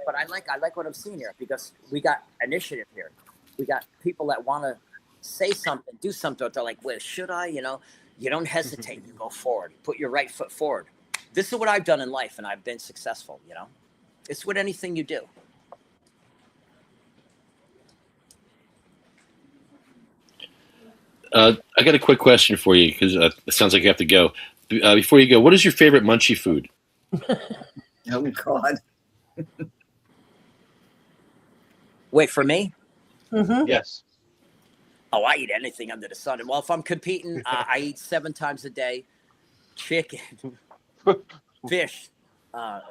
But I like what I'm seeing here because we got initiative here. We got people that want to say something, do something. They're like, well, should I? You know. You don't hesitate. You go forward. Put your right foot forward. This is what I've done in life, and I've been successful, you know. It's with anything you do. I got a quick question for you because it sounds like you have to go. Before you go, what is your favorite munchie food? Oh, God. Wait, for me? Mm-hmm. Yes. Oh, I eat anything under the sun. Well, if I'm competing, I eat 7 times a day: chicken, fish,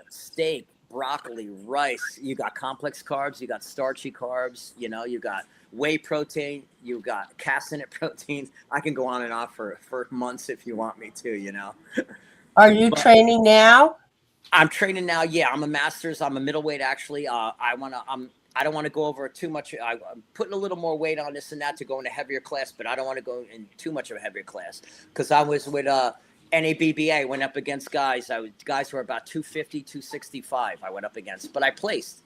steak, broccoli, rice. You got complex carbs, you got starchy carbs, you got whey protein, you got casein proteins. I can go on and on for months if you want me to. Are you But training now? I'm training now. Yeah, I'm a master's. I'm a middleweight actually. I don't want to go over too much. I'm putting a little more weight on this and that to go in a heavier class, but I don't want to go in too much of a heavier class because I was with NABBA, went up against guys. Guys were about 250, 265. I went up against, but I placed.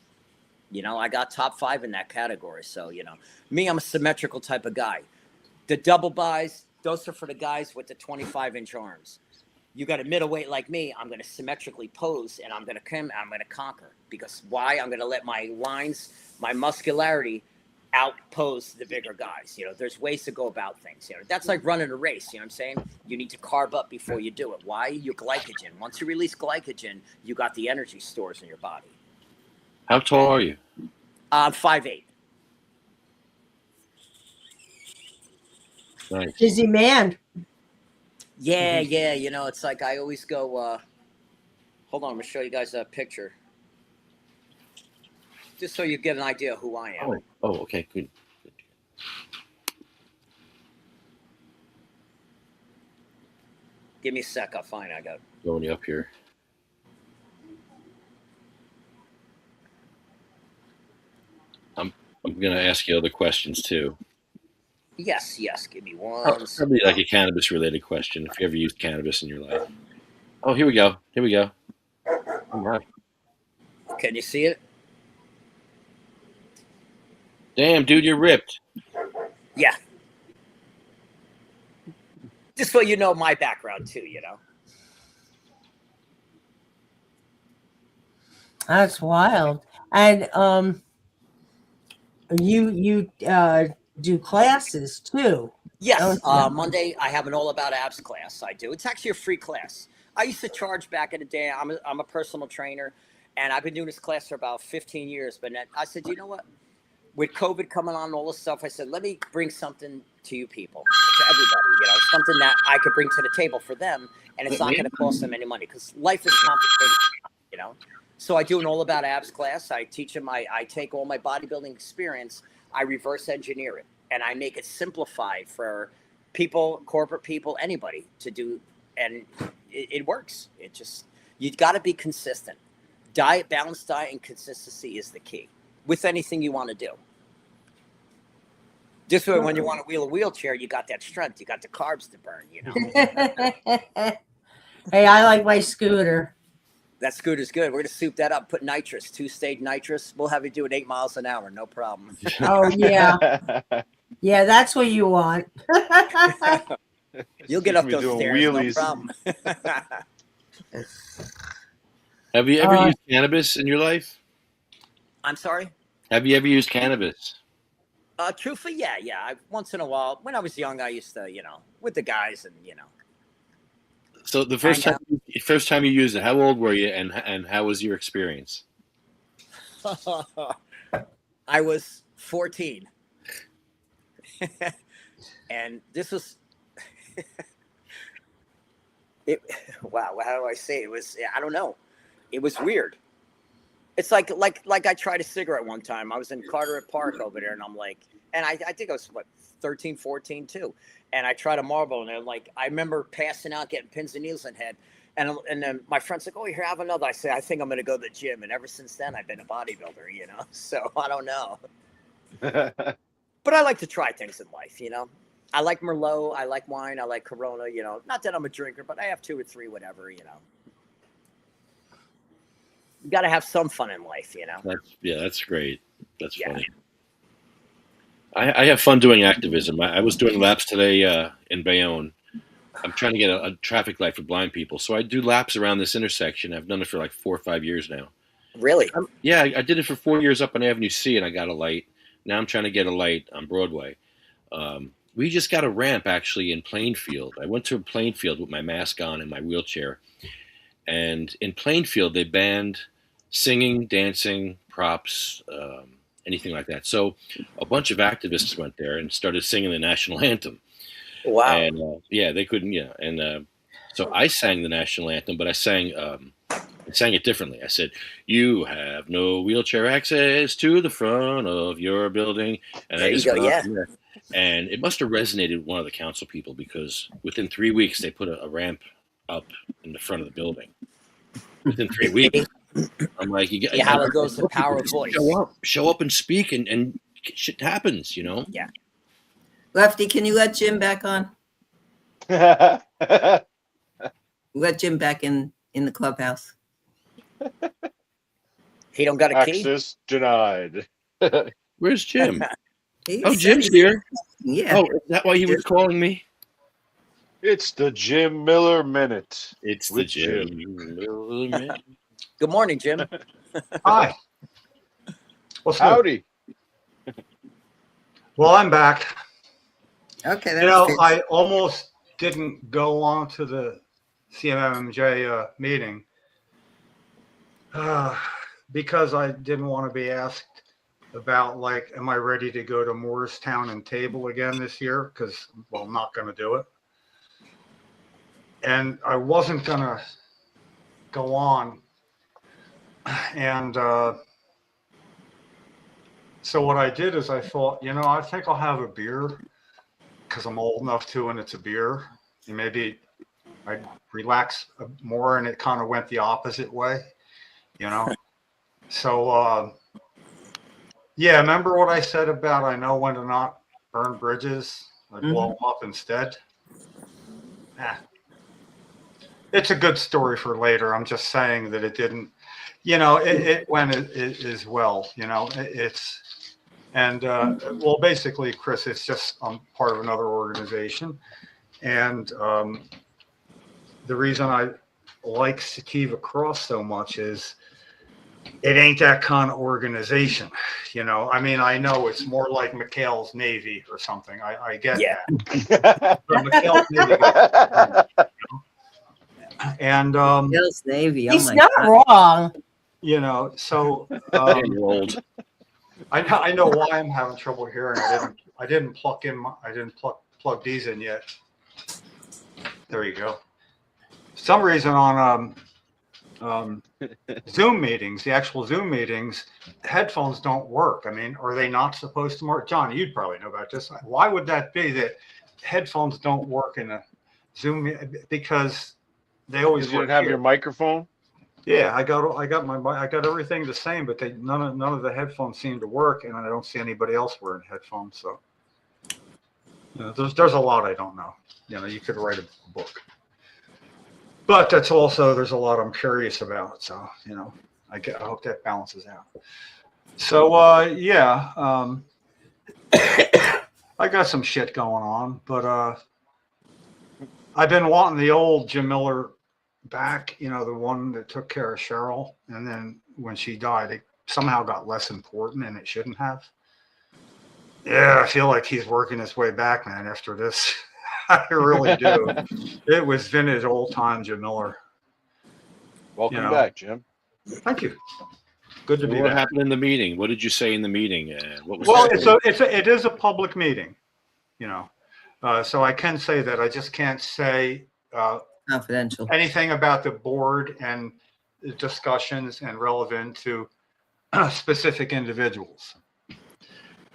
I got top 5 in that category. So me, I'm a symmetrical type of guy. The double buys, those are for the guys with the 25-inch arms. You got a middleweight like me, I'm going to symmetrically pose and I'm going to come, I'm going to conquer. Because why? I'm going to let my lines, my muscularity outpose the bigger guys. There's ways to go about things. That's like running a race. You know what I'm saying? You need to carb up before you do it. Why? Your glycogen. Once you release glycogen, you got the energy stores in your body. How tall are you? I'm 5'8". Nice. Busy man. Yeah. It's like I always go, hold on, I'm going to show you guys a picture. Just so you get an idea of who I am. Oh, okay, good. Give me a sec, I'll find it. I got Going you up here. I'm going to ask you other questions too. Yes, give me one. Probably like a cannabis related question. If you ever used cannabis in your life. Oh, here we go. All right. Can you see it? Damn, dude, you're ripped. Yeah. Just so you know my background too, That's wild. And you do classes too. Yes, Oh, Monday I have an all about abs class. I do. It's actually a free class. I used to charge back in the day. I'm a personal trainer, and I've been doing this class for about 15 years. But I said, you know what? With COVID coming on and all this stuff, I said, let me bring something to you people, to everybody. Something that I could bring to the table for them, and it's not going to cost them any money because life is complicated. So I do an all about abs class. I teach them. I take all my bodybuilding experience, I reverse engineer it, and I make it simplified for people, corporate people, anybody to do. And it works. You got to be consistent. Balanced diet and consistency is the key with anything you want to do. This way, when you want to wheel a wheelchair, you got that strength. You got the carbs to burn, Hey, I like my scooter. That scooter's good. We're going to soup that up, put nitrous, 2-stage nitrous. We'll have you do it 8 miles an hour. No problem. Oh, yeah. Yeah, that's what you want. You'll get up Doing those stairs. wheelies. No problem. Have you ever used cannabis in your life? I'm sorry? Have you ever used cannabis? Truthfully, yeah. Once in a while, when I was young, I used to, with the guys and, So the first time you used it, how old were you, and how was your experience? I was 14. And this was wow, how do I say it? I don't know. It was weird. It's like I tried a cigarette one time. I was in Carteret Park over there, and I'm like, and I think I was 13, 14 too. And I tried a Marlboro, and I remember passing out, getting pins and needles in the head. And then my friend's like, oh, here, have another. I say, I think I'm going to go to the gym. And ever since then, I've been a bodybuilder, So I don't know. But I like to try things in life, I like Merlot. I like wine. I like Corona, Not that I'm a drinker, but I have 2 or 3, whatever, You got to have some fun in life, That's great. That's Yeah. funny. I have fun doing activism. I was doing laps today in Bayonne. I'm trying to get a traffic light for blind people. So I do laps around this intersection. I've done it for like 4 or 5 years now. Really? Yeah, I did it for 4 years up on Avenue C, and I got a light. Now I'm trying to get a light on Broadway. We just got a ramp, actually, in Plainfield. I went to Plainfield with my mask on and my wheelchair. And in Plainfield, they banned singing, dancing, props, anything like that. So a bunch of activists went there and started singing the national anthem. Wow. And yeah, they couldn't, and so I sang the national anthem, but I sang it differently. I said, "You have no wheelchair access to the front of your building," and There I you just go, went on yeah. from there. And it must have resonated with one of the council people, because within 3 weeks they put a ramp up in the front of the building. Within 3 weeks, I'm like, you See how it goes, the power of voice. show up and speak, and shit happens, Yeah. Lefty, can you let Jim back on? Let Jim back in the clubhouse. He don't got a key. Access denied. Where's Jim? He Oh, said Jim's he's- here. Yeah. Oh, is that why he was calling me? It's the Jim Miller Minute. It's the With Jim. Good morning, Jim. Hi. What's good? Howdy. Well, I'm back. Okay. You know, I almost didn't go on to the CMMJ meeting because I didn't want to be asked about, like, am I ready to go to Moorestown and Table again this year? Because, well, I'm not going to do it. And I wasn't going to go on. And so what I did is I thought, you know, I think I'll have a beer because I'm old enough to, and it's a beer. And maybe I'd relax more, and it kind of went the opposite way, you know? So, yeah, remember what I said about I know when to not burn bridges? I blow them up instead. It's a good story for later. I'm just saying that it didn't, you know, it went as well, you know, well, basically, Chris, it's just I'm part of another organization. And the reason I like Sativa Cross so much is it ain't that kind of organization, you know. I mean, I know it's more like McHale's Navy or something. I get that. But McHale's Navy, and Bill's Navy. Oh He's my not God. wrong. you know, so You're old. I know why I'm having trouble hearing. I didn't plug plug these in yet. There you go. For some reason on Zoom meetings, the actual Zoom meetings, headphones don't work. I mean, are they not supposed to work? John, you'd probably know about this. Why would that be that headphones don't work in a Zoom? Because they always You work didn't have here. your microphone? Yeah, I got everything the same, but none of the headphones seem to work, and I don't see anybody else wearing headphones. So, you know, there's a lot I don't know. You know, you could write a book, but that's also there's a lot I'm curious about. So, you know, I hope that balances out. So, yeah, I got some shit going on, but I've been wanting the old Jim Miller back, you know, the one that took care of Cheryl, and then when she died, it somehow got less important, and it shouldn't have. Yeah, I feel like he's working his way back, man, after this. I really do. It was vintage old time Jim Miller. Welcome back, Jim. Thank you. Good to be What back. happened in the meeting? What did you say in the meeting? What was Well, that? it is a public meeting, you know, so I can say that. I just can't say Confidential. anything about the board and discussions and relevant to specific individuals.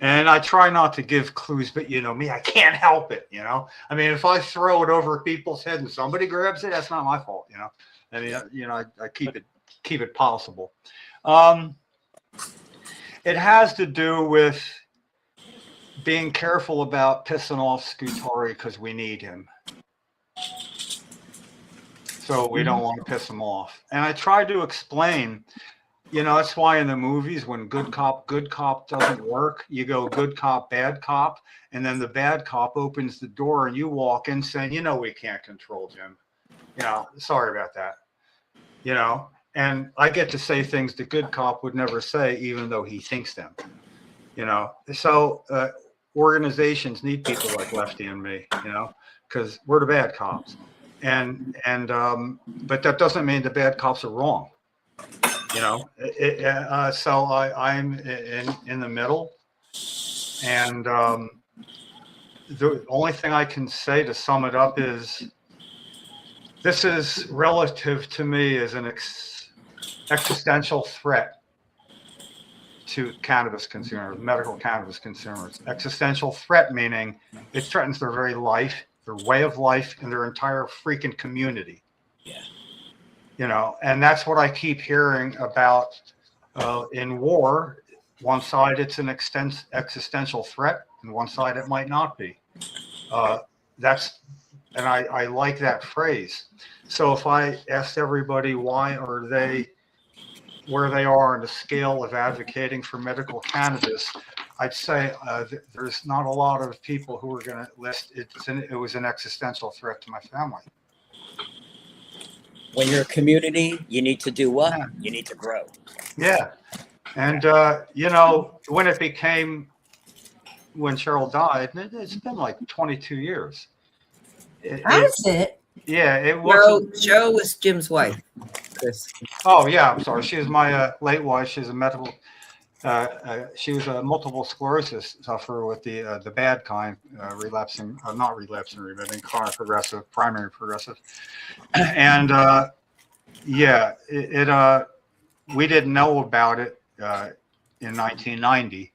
And I try not to give clues, but you know me, I can't help it, you know. I mean, if I throw it over people's head and somebody grabs it, that's not my fault, you know. I mean, you know, I keep it possible. It has to do with being careful about pissing off Scutari because we need him. So we don't want to piss him off. And I tried to explain, you know, that's why in the movies, when good cop doesn't work, you go good cop, bad cop. And then the bad cop opens the door and you walk in saying, you know, we can't control Jim. You know, sorry about that. You know, and I get to say things the good cop would never say, even though he thinks them. You know, so organizations need people like Lefty and me, you know, because we're the bad cops. But that doesn't mean the bad cops are wrong. You know, so I'm in the middle, and the only thing I can say to sum it up is this is relative to me as an existential threat to cannabis consumers, medical cannabis consumers. Existential threat meaning it threatens their very life, their way of life, and their entire freaking community. Yeah. You know, and that's what I keep hearing about in war. One side it's an existential threat, and one side it might not be. And I like that phrase. So if I asked everybody why are they where they are on the scale of advocating for medical cannabis, I'd say there's not a lot of people who are going to list it was an existential threat to my family. When you're a community, you need to do what? You need to grow. Yeah. And, you know, when Cheryl died, it's been like 22 years. That's it. Yeah, it was. Cheryl was Jim's wife, Chris. Oh, yeah, I'm sorry. She was my late wife. She's a medical, she was a multiple sclerosis sufferer with the bad kind, relapsing, not relapsing, remitting, chronic progressive, primary progressive. And, yeah, we didn't know about it in 1990.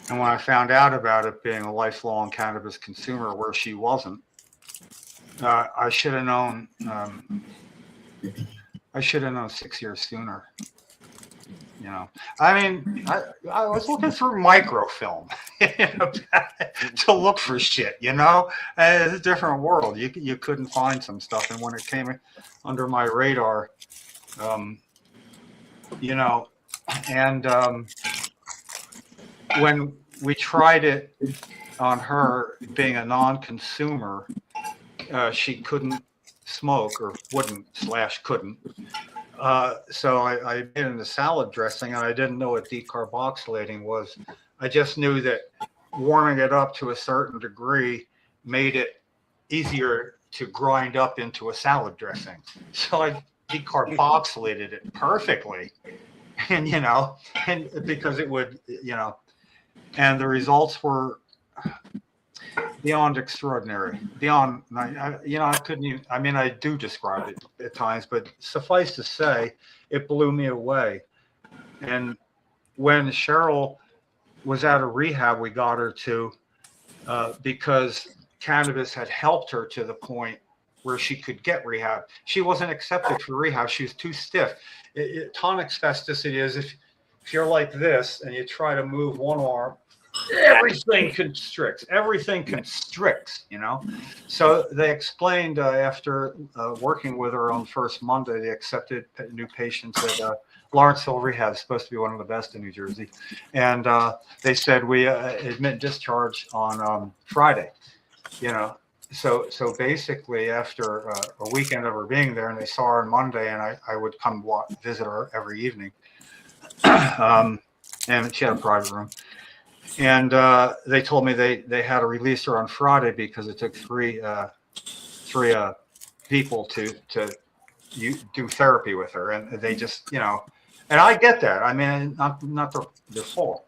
And when I found out about it being a lifelong cannabis consumer where she wasn't, I should have known. I should have known 6 years sooner. You know, I mean, I was looking through microfilm to look for shit. You know, it's a different world. You couldn't find some stuff, and when it came under my radar, you know, and when we tried it on her being a non-consumer, she couldn't smoke or couldn't. So I made it into salad dressing, and I didn't know what decarboxylating was. I just knew that warming it up to a certain degree made it easier to grind up into a salad dressing. So I decarboxylated it perfectly, and you know, and because it would, you know, and the results were beyond extraordinary, beyond, you know, I couldn't even, I mean, I do describe it at times, but suffice to say, it blew me away. And when Cheryl was out of rehab, we got her to, because cannabis had helped her to the point where she could get rehab. She wasn't accepted for rehab. She was too stiff. Tonic spasticity is if you're like this and you try to move one arm, everything constricts, you know. So they explained after working with her on first Monday, they accepted new patients at Lawrenceville Rehab, supposed to be one of the best in New Jersey. And they said we admit discharge on Friday, you know. So basically after a weekend of her being there, and they saw her on Monday, and I would come visit her every evening. And she had a private room. And they told me they had to release her on Friday because it took three people to do therapy with her, and they just, you know, and I get that. I mean, not their fault,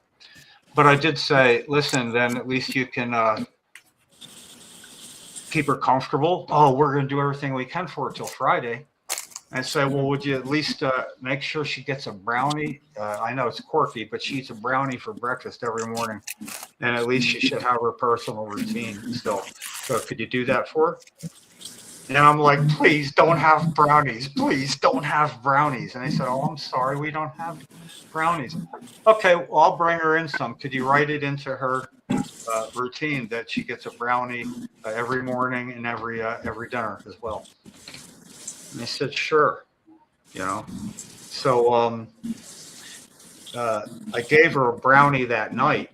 but I did say, listen, then at least you can keep her comfortable. Oh, we're going to do everything we can for her till Friday. And say, well, would you at least make sure she gets a brownie? I know it's quirky, but she eats a brownie for breakfast every morning. And at least she should have her personal routine still. So could you do that for her? And I'm like, please don't have brownies. Please don't have brownies. And they said, oh, I'm sorry, we don't have brownies. Okay, well, I'll bring her in some. Could you write it into her routine that she gets a brownie every morning and every dinner as well? And they said, sure, you know. So I gave her a brownie that night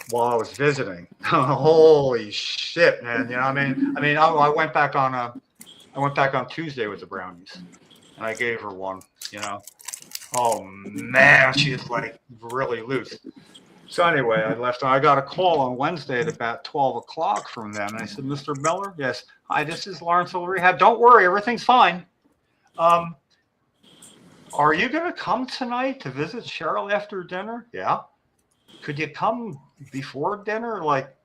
while I was visiting. Holy shit, man! You know, I went back on Tuesday with the brownies, and I gave her one. You know, oh man, she's like really loose. So anyway, I left. I got a call on Wednesday at about 12 o'clock from them. And I said, Mr. Miller, yes. Hi, this is Lawrenceville Rehab. Don't worry, everything's fine. are you going to come tonight to visit Cheryl after dinner? Yeah. Could you come before dinner, like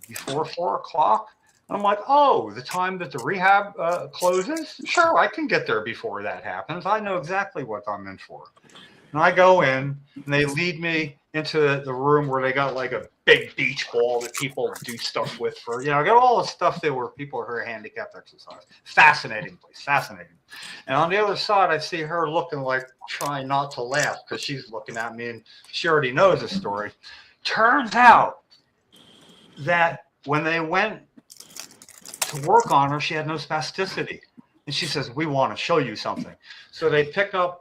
before 4 o'clock? And I'm like, oh, the time that the rehab closes? Sure, I can get there before that happens. I know exactly what I'm in for. And I go in, and they lead me into the room where they got like a big beach ball that people do stuff with for, I got all the stuff there where people who are handicapped exercise. Fascinating place, fascinating. And on the other side, I see her looking like trying not to laugh because she's looking at me and she already knows the story. Turns out that when they went to work on her, she had no spasticity. And she says, we want to show you something. So they pick up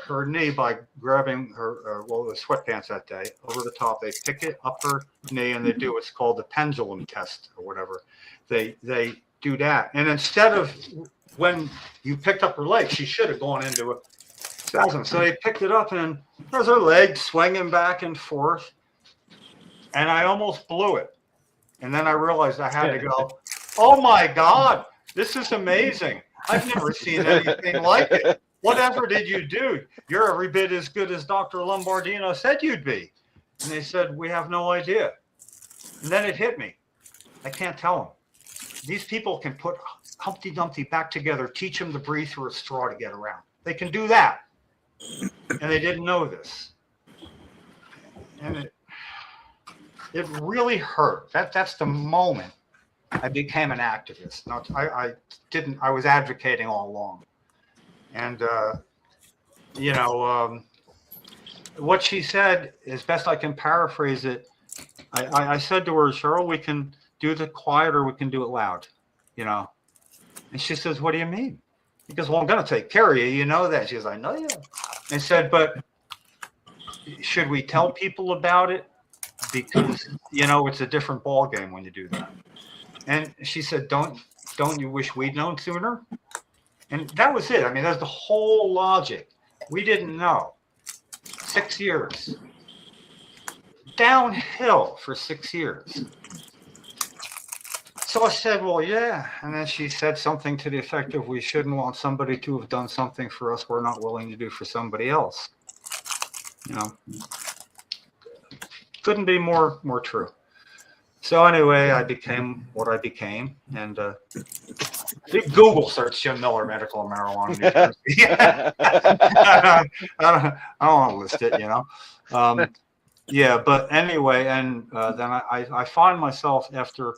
her knee by grabbing her, the sweatpants that day over the top. They pick it up her knee and they do what's called the pendulum test or whatever. They do that. And instead of when you picked up her leg, she should have gone into a spasm. So they picked it up and there's her leg swinging back and forth. And I almost blew it. And then I realized I had to go, oh my God, this is amazing. I've never seen anything like it. Whatever did you do? You're every bit as good as Dr. Lombardino said you'd be. And they said, we have no idea. And then it hit me. I can't tell them. These people can put Humpty Dumpty back together, teach them to breathe through a straw to get around. They can do that. And they didn't know this. And it really hurt. That's the moment I became an activist. No, I was advocating all along. And, what she said, as best I can paraphrase it, I said to her, Cheryl, we can do the quiet or we can do it loud, And she says, what do you mean? Because, well, I'm going to take care of you. You know that. She goes, I know you. I said, but should we tell people about it? Because, it's a different ball game when you do that. And she said, don't you wish we'd known sooner? And that was it. I mean, that's the whole logic. We didn't know. 6 years. Downhill for 6 years. So I said, well, yeah. And then she said something to the effect of, we shouldn't want somebody to have done something for us we're not willing to do for somebody else. Couldn't be more true. So anyway, I became what I became, and big Google search Jim Miller medical marijuana. I don't want to list it, but anyway, and then I find myself after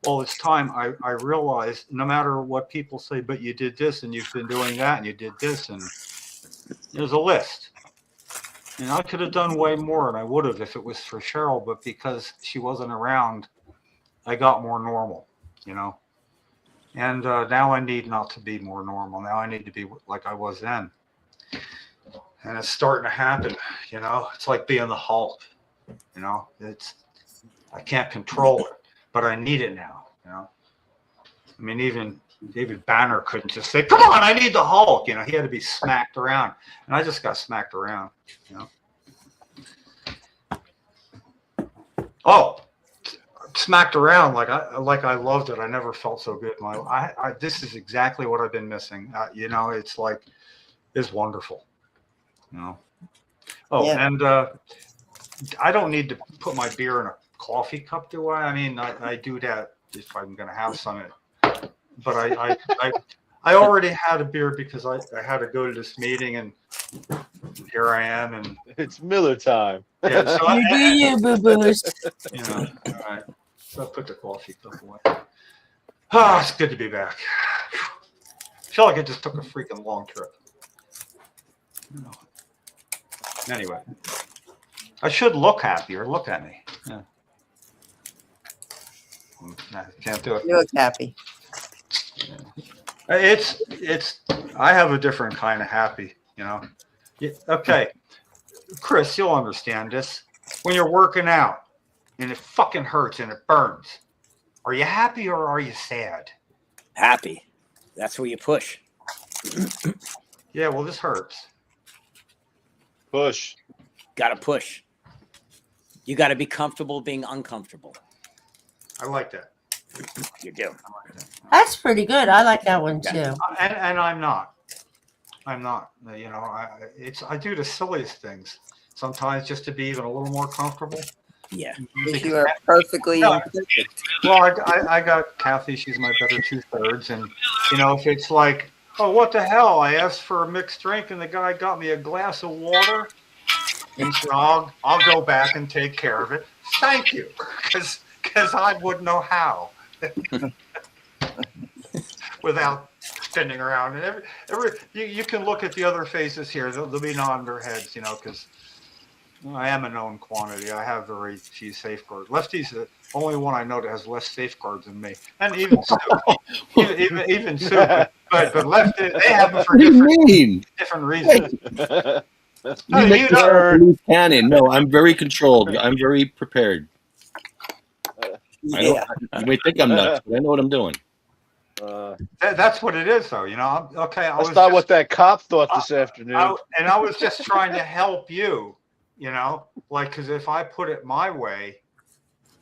all this time, I realized no matter what people say, but you did this and you've been doing that and you did this, and there's a list. And I could have done way more, and I would have if it was for Cheryl, but because she wasn't around, I got more normal, And now I need not to be more normal. Now I need to be like I was then. And it's starting to happen, It's like being the Hulk, I can't control it, but I need it now, I mean, even David Banner couldn't just say, come on, I need the Hulk. He had to be smacked around. And I just got smacked around, Oh, smacked around like I loved it. I never felt so good. This is exactly what I've been missing. It's like, it's wonderful. Oh, yeah. And I don't need to put my beer in a coffee cup, do I? I mean, I do that if I'm going to have some. But I already had a beer because I had to go to this meeting, and here I am. And it's Miller time. Yeah, so boo-boos. All right. So I put the coffee cup away. Oh, it's good to be back. I feel like I just took a freaking long trip. Anyway, I should look happier. Look at me. Yeah. I can't do it. You look happy. It's. I have a different kind of happy. Yeah, okay, Chris, you'll understand this. When you're working out and it fucking hurts and it burns, are you happy or are you sad? Happy. That's where you push. Yeah, well, this hurts. Push. Got to push. You got to be comfortable being uncomfortable. I like that. You do. That's pretty good. I like that one too. And I'm not. I'm not. I do the silliest things sometimes just to be even a little more comfortable. Yeah. If you are perfectly No. imperfect. Well, I got Kathy. She's my better 2/3, and if it's like, oh, what the hell? I asked for a mixed drink, and the guy got me a glass of water. And so I'll go back and take care of it. Thank you, because I wouldn't know how without spinning around. And you can look at the other faces here; they'll be nodding their heads, because I am a known quantity. I have very few safeguards. Lefty's the only one I know that has less safeguards than me, and even Sue, even Sue. But Lefty, they have them for different reasons. You make this a loose cannon. No, I'm very controlled. I'm very prepared. You may think I'm nuts, but I know what I'm doing. That's what it is, though. Okay. That's not what that cop thought this afternoon. I was just trying to help you. Because if I put it my way,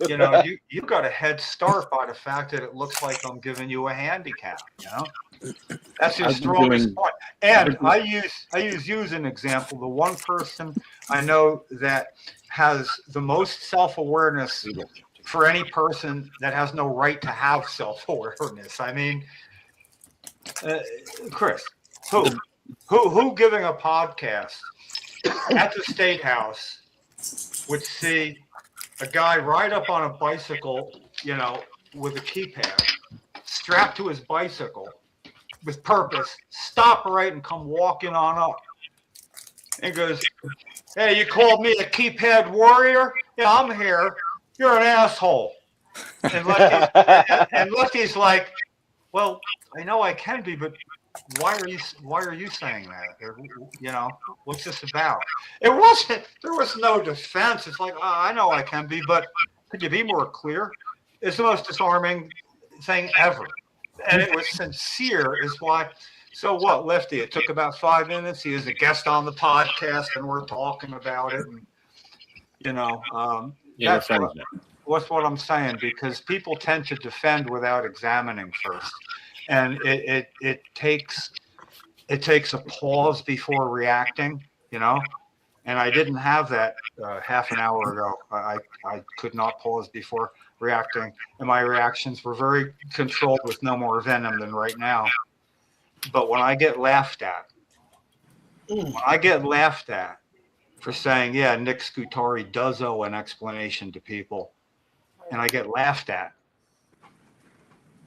you've got a head start by the fact that it looks like I'm giving you a handicap. That's your strongest point. And I use you as an example. The one person I know that has the most self-awareness for any person that has no right to have self-awareness. I mean, Chris, who giving a podcast at the State House would see a guy ride up on a bicycle, with a keypad strapped to his bicycle with purpose, stop right and come walking on up and goes, "Hey, you called me a keypad warrior? Yeah, I'm here. You're an asshole." And Lefty's like, "Well, I know I can be, but why are you saying that? What's this about?" There was no defense. It's like, I know I can be, but could you be more clear? It's the most disarming thing ever. And it was sincere is why. So what, Lefty? It took about 5 minutes. He was a guest on the podcast and we're talking about it. And, that's what I'm saying, because people tend to defend without examining first. And it takes a pause before reacting, and I didn't have that half an hour ago. I could not pause before reacting, and my reactions were very controlled with no more venom than right now. But when I get laughed at for saying, yeah, Nick Scutari does owe an explanation to people, and I get laughed at,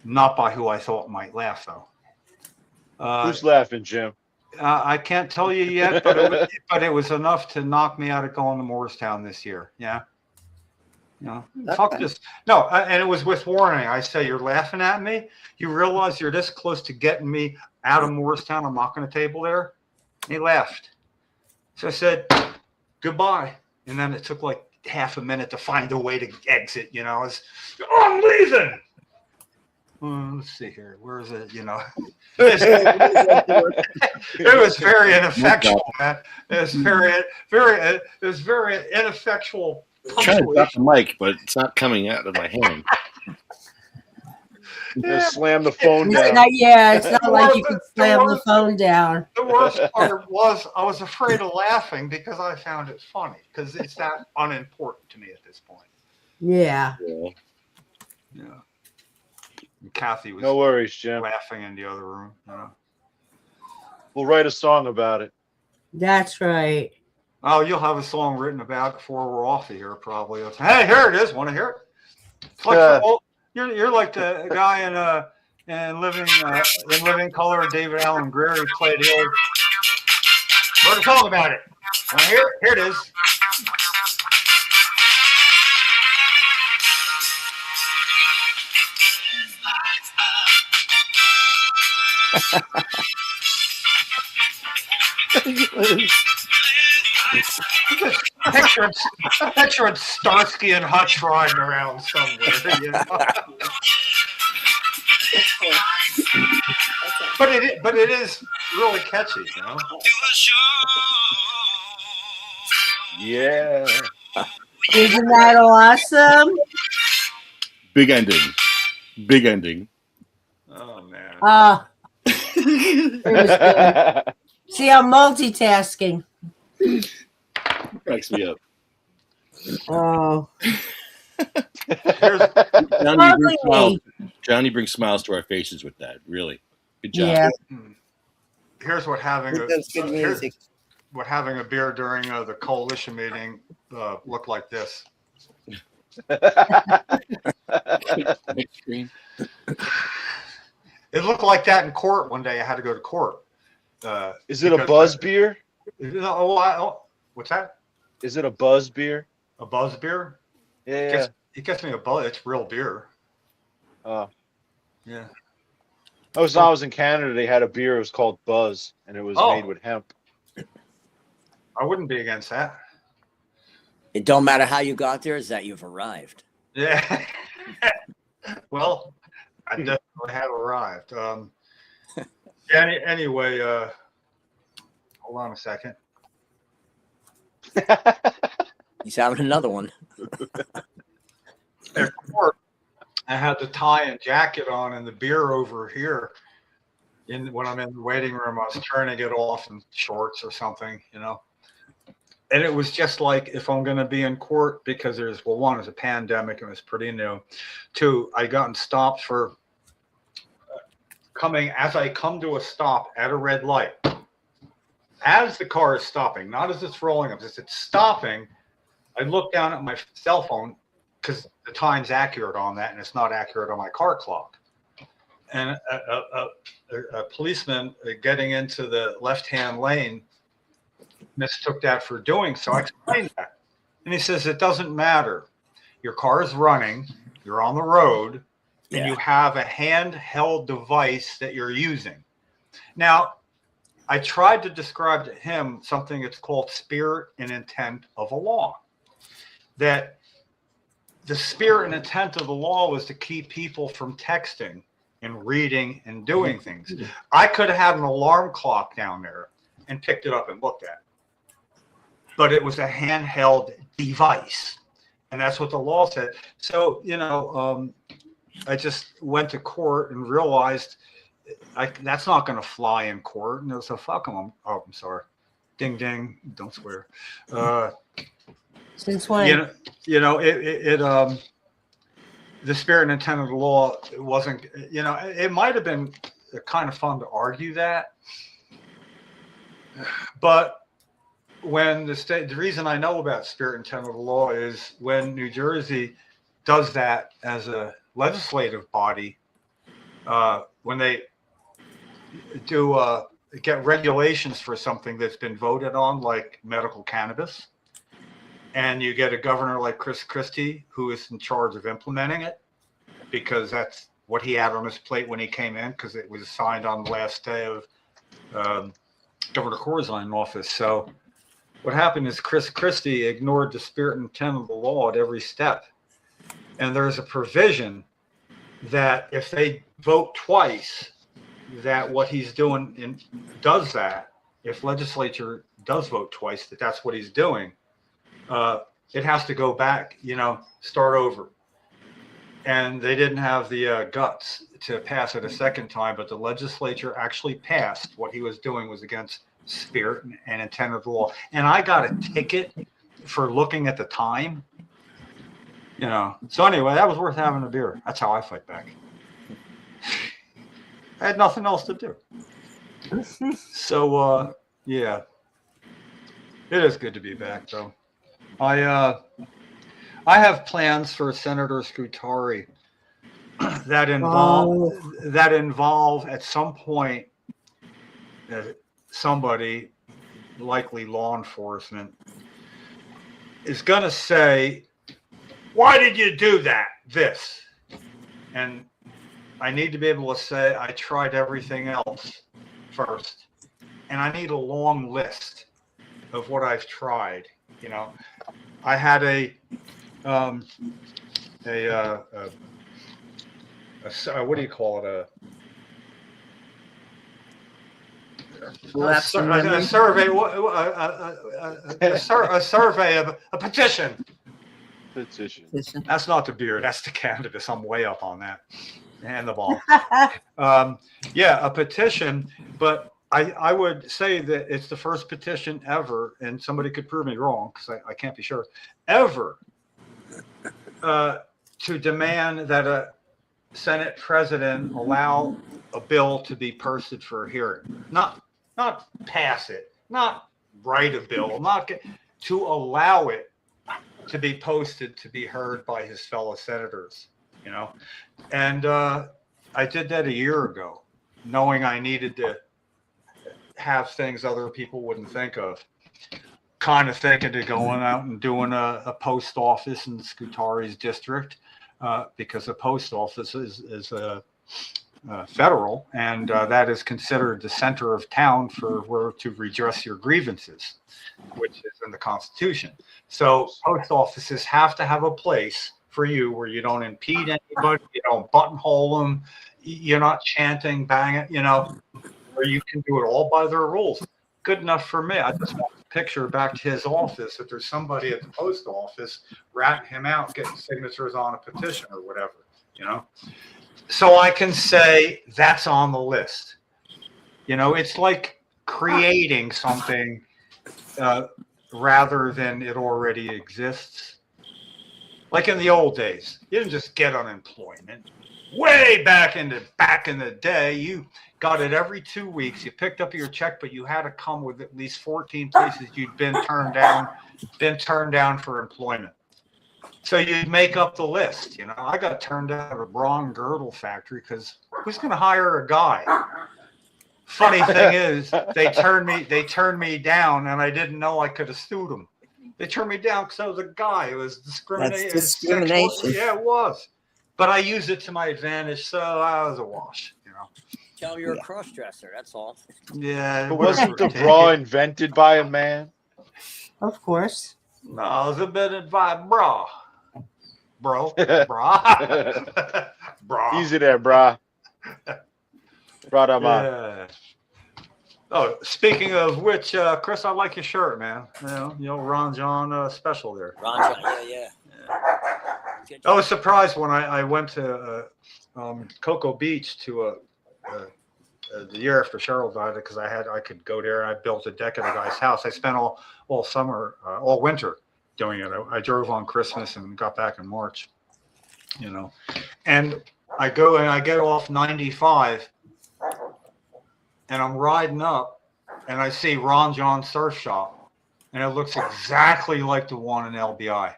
not by who I thought might laugh, though. Who's laughing, Jim? I can't tell you yet, but it was enough to knock me out of going to Morristown this year. Yeah. Fuck this. No, and it was with warning. I say, "You're laughing at me? You realize you're this close to getting me out of Morristown? I'm not going to table there." And he laughed. So I said, "Goodbye." And then it took like half a minute to find a way to exit. I'm leaving. Let's see here. Where is it? It was very ineffectual, man. It was very ineffectual. I'm trying to drop the mic, but it's not coming out of my hand. Just slam the phone down. It's not like you can slam the phone down. The worst part was I was afraid of laughing because I found it funny, because it's that unimportant to me at this point. Yeah. Yeah. And Kathy was no worries, Jim. Laughing in the other room. We'll write a song about it. That's right. Oh, you'll have a song written about it before we're off of here, probably. Hey, here it is. Want to hear it? It's like you're like the guy in Living Color, David Allen Greer, who played the old. Wrote a song about it. Want to hear it? Here it is. Picture Starsky and Hutch riding around somewhere. But it is really catchy, Yeah. Isn't that awesome? Big ending. Oh man. It was good. See, I'm multitasking. Cracks me up. Oh, Here's, Johnny, you bring Lovely. smiles. Johnny brings smiles to our faces with that. Really, good job. yeah. here's what having a That's good here's music. what having a beer during the coalition meeting looked like this. Next screen. It looked like that in court one day. I had to go to court. Is it a because buzz beer? What's that? Is it a buzz beer? A buzz beer? Yeah. It gets me a buzz. It's real beer. Oh. Yeah. I was in Canada. They had a beer. It was called Buzz, and it was made with hemp. I wouldn't be against that. It don't matter how you got there, is that you've arrived. Yeah. Well, I definitely have arrived. Anyway, hold on a second. He's having another one. At court, I had the tie and jacket on and the beer over here. When I'm in the waiting room, I was turning it off in shorts or something, you know. And it was just like, if I'm going to be in court, because one, it's a pandemic and it was pretty new. Two, I gotten stopped for as I come to a stop at a red light. As the car is stopping, not as it's rolling up, as it's stopping, I look down at my cell phone because the time's accurate on that and it's not accurate on my car clock. And a policeman getting into the left-hand lane mistook that for doing so. I explained that. And he says, it doesn't matter. Your car is running, you're on the road, and you have a handheld device that you're using. Now, I tried to describe to him something that's called spirit and intent of a law. That the spirit and intent of the law was to keep people from texting and reading and doing things. I could have had an alarm clock down there and picked it up and looked at it. But it was a handheld device. And that's what the law said. So, I just went to court and realized that's not going to fly in court. And it was a fuck them. Oh, I'm sorry. Ding, ding. Don't swear. Since when? The spirit and intent of the law wasn't, it might have been kind of fun to argue that. But when the reason I know about spirit and intent of the law is when New Jersey does that as a legislative body, when they do get regulations for something that's been voted on, like medical cannabis, and you get a governor like Chris Christie who is in charge of implementing it, because that's what he had on his plate when he came in, because it was signed on the last day of Governor Corzine in office. So what happened is Chris Christie ignored the spirit and intent of the law at every step. And there's a provision that if they vote twice, that what he's doing does that. If legislature does vote twice, that's what he's doing. It has to go back, start over. And they didn't have the guts to pass it a second time, but the legislature actually passed. What he was doing was against spirit and intent of the law. And I got a ticket for looking at the time. So anyway, that was worth having a beer. That's how I fight back. I had nothing else to do. So yeah, it is good to be back though. I have plans for Senator Scutari that involve at some point somebody, likely law enforcement, is going to say, why did you do that? This. And I need to be able to say, I tried everything else first. And I need a long list of what I've tried. I had a what do you call it? A survey, a survey of a petition. Petition. That's not the beer. That's the cannabis. I'm way up on that. And the ball. A petition. But I would say that it's the first petition ever, and somebody could prove me wrong because I can't be sure, ever to demand that a Senate president allow a bill to be posted for a hearing. Not pass it, not write a bill, not to allow it to be posted to be heard by his fellow senators, you know. And I did that a year ago, knowing I needed to have things other people wouldn't think of. Kind of thinking of going out and doing a post office in Scutari's district, because the post office is federal, and that is considered the center of town for where to redress your grievances, which is in the Constitution. So post offices have to have a place for you where you don't impede anybody, you don't buttonhole them, you're not chanting, banging, you know, where you can do it all by their rules. Good enough for me. I just want to picture back to his office that there's somebody at the post office ratting him out, getting signatures on a petition or whatever, you know. So I can say that's on the list. You know, it's like creating something rather than it already exists. Like in the old days, you didn't just get unemployment. Way back in the day, you got it every 2 weeks. You picked up your check, but you had to come with at least 14 places you'd been turned down for employment. So you'd make up the list. You know, I got turned down at a Braun girdle factory because who's going to hire a guy? Funny thing is, they turned me down, and I didn't know I could have sued them. They turned me down because I was a guy. It was discrimination. That's discrimination. Yeah, it was. But I used it to my advantage, so I was a wash. You know. Tell me you're a cross-dresser. That's all. Yeah. But wasn't the bra invented by a man? Of course. No, it was invented by bra. Bro. Bra. Bra. Easy there, brah. Brought him on. Yeah. Oh, speaking of which, Chris, I like your shirt, man. You know, Ron John special there. Ron John, yeah. I was surprised when I went to Cocoa Beach to the year after Cheryl died, because I could go there, and I built a deck at a guy's house. I spent all summer, all winter doing it. I drove on Christmas and got back in March, you know. And I go and I get off 95, and I'm riding up, and I see Ron John Surf Shop, and it looks exactly like the one in LBI.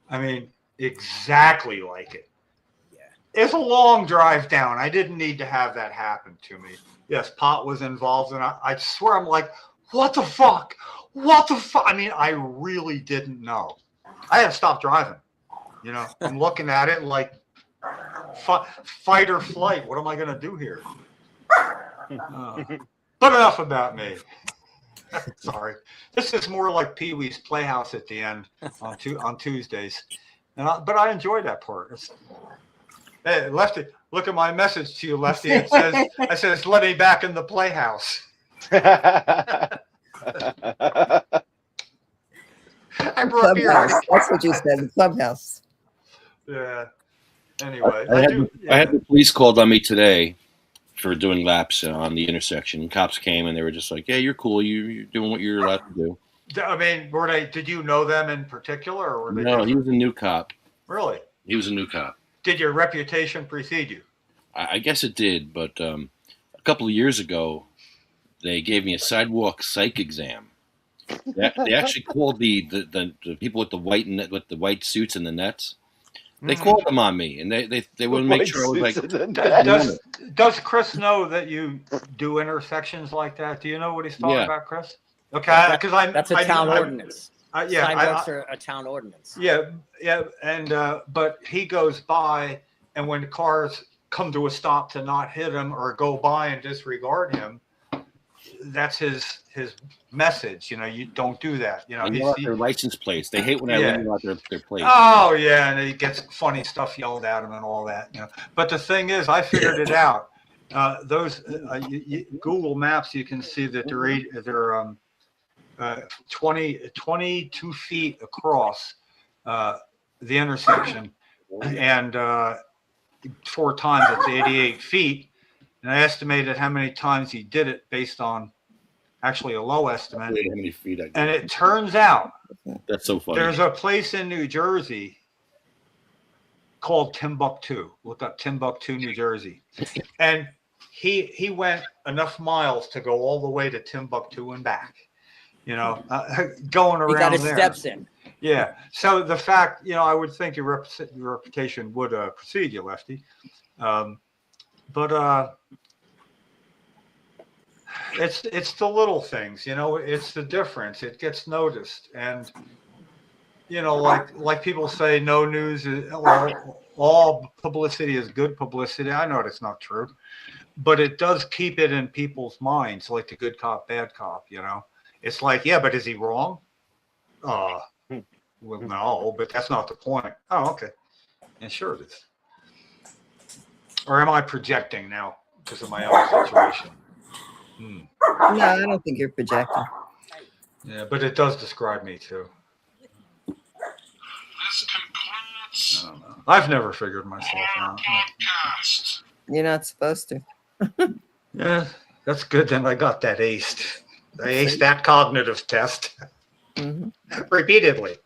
I mean, exactly like it. Yeah. It's a long drive down. I didn't need to have that happen to me. Yes, pot was involved, and I swear I'm like, what the fuck? What the fuck? I mean, I really didn't know. I had to stop driving. You know, I'm looking at it like fight or flight. What am I going to do here? But enough about me. Sorry. This is more like Pee Wee's Playhouse at the end on Tuesdays. But I enjoy that part. Hey, Lefty, look at my message to you, Lefty. It says, let me back in the playhouse. I brought beer. That's what you said, the clubhouse. Yeah. Anyway. I had the police called on me today for doing laps on the intersection. Cops came and they were just like, yeah, you're cool. You're doing what you're allowed to do. I mean, did you know them in particular? Or were they No, he was a new cop. Really? He was a new cop. Did your reputation precede you? I guess it did, but a couple of years ago, they gave me a sidewalk psych exam. They actually called the people with the white suits and the nets. They called them on me, and they wouldn't make sure I was like. Does Chris know that you do intersections like that? Do you know what he's talking about, Chris? Okay, because that's a town ordinance. Sidewalks are a town ordinance. Yeah, and but he goes by, and when cars come to a stop to not hit him or go by and disregard him, that's his message. You know, you don't do that. You know, he's their license plates. They hate when I leave out their plates. Oh yeah, and he gets funny stuff yelled at him and all that. You know, but the thing is, I figured it out. Those Google Maps, you can see that they're 22 feet across the intersection, and 4 times it's 88 feet. And I estimated how many times he did it based on actually a low estimate. How many feet I And it turns out That's so funny. there's a place in New Jersey called Timbuktu. Look up Timbuktu, New Jersey. And he went enough miles to go all the way to Timbuktu and back. You know, going around He got his there. steps in. Yeah. So the fact, you know, I would think your reputation would precede you, Lefty. But it's the little things, you know, it's the difference. It gets noticed. And, you know, like people say, no news is, all publicity is good publicity. I know that's not true, but it does keep it in people's minds, like the good cop, bad cop, you know. It's like, yeah, but is he wrong? Well, no, but that's not the point. Oh, okay. And sure it is. Or am I projecting now because of my own situation? No, I don't think you're projecting. Yeah, but it does describe me too. This concludes I don't know. I've never figured myself our out. podcast. You're not supposed to. Yeah, that's good. Then I got that aced. I aced that cognitive test Mhm. repeatedly.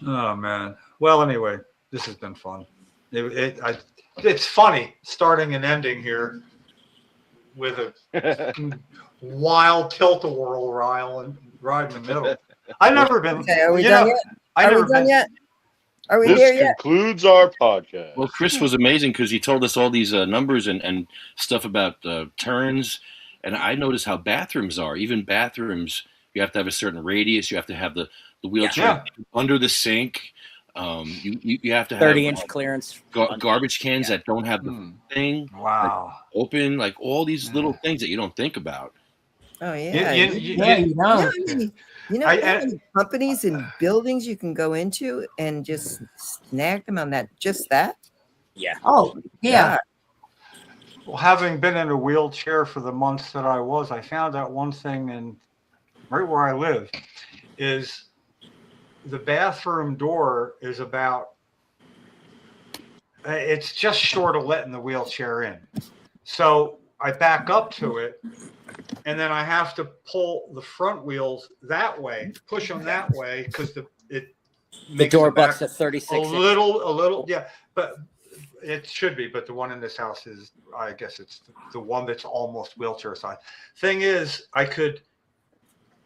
Oh man. Well, anyway, this has been fun. It's funny starting and ending here with a wild tilt-a-whirl right in the middle. I've never been. Okay, are we you done know, yet? I've Are we never done been. yet? Are we This here yet? concludes our podcast. Well, Chris was amazing because he told us all these numbers and stuff about turns. And I noticed how bathrooms are. Even bathrooms, you have to have a certain radius. You have to have the wheelchair under the sink. You have to have 30-inch clearance. garbage cans that don't have the thing Wow. open. Like all these little things that you don't think about. Oh yeah. You Yeah, you know. You know how many companies and buildings you can go into and just snag them on that? Just that? Yeah. Oh, yeah. Well, having been in a wheelchair for the months that I was, I found out one thing, and right where I live is the bathroom door is about, it's just short of letting the wheelchair in. So I back up to it, and then I have to pull the front wheels that way, push them that way, because it The makes door the back butts at 36 a little, yeah. But it should be. But the one in this house is, I guess it's the one that's almost wheelchair size. Thing is, I could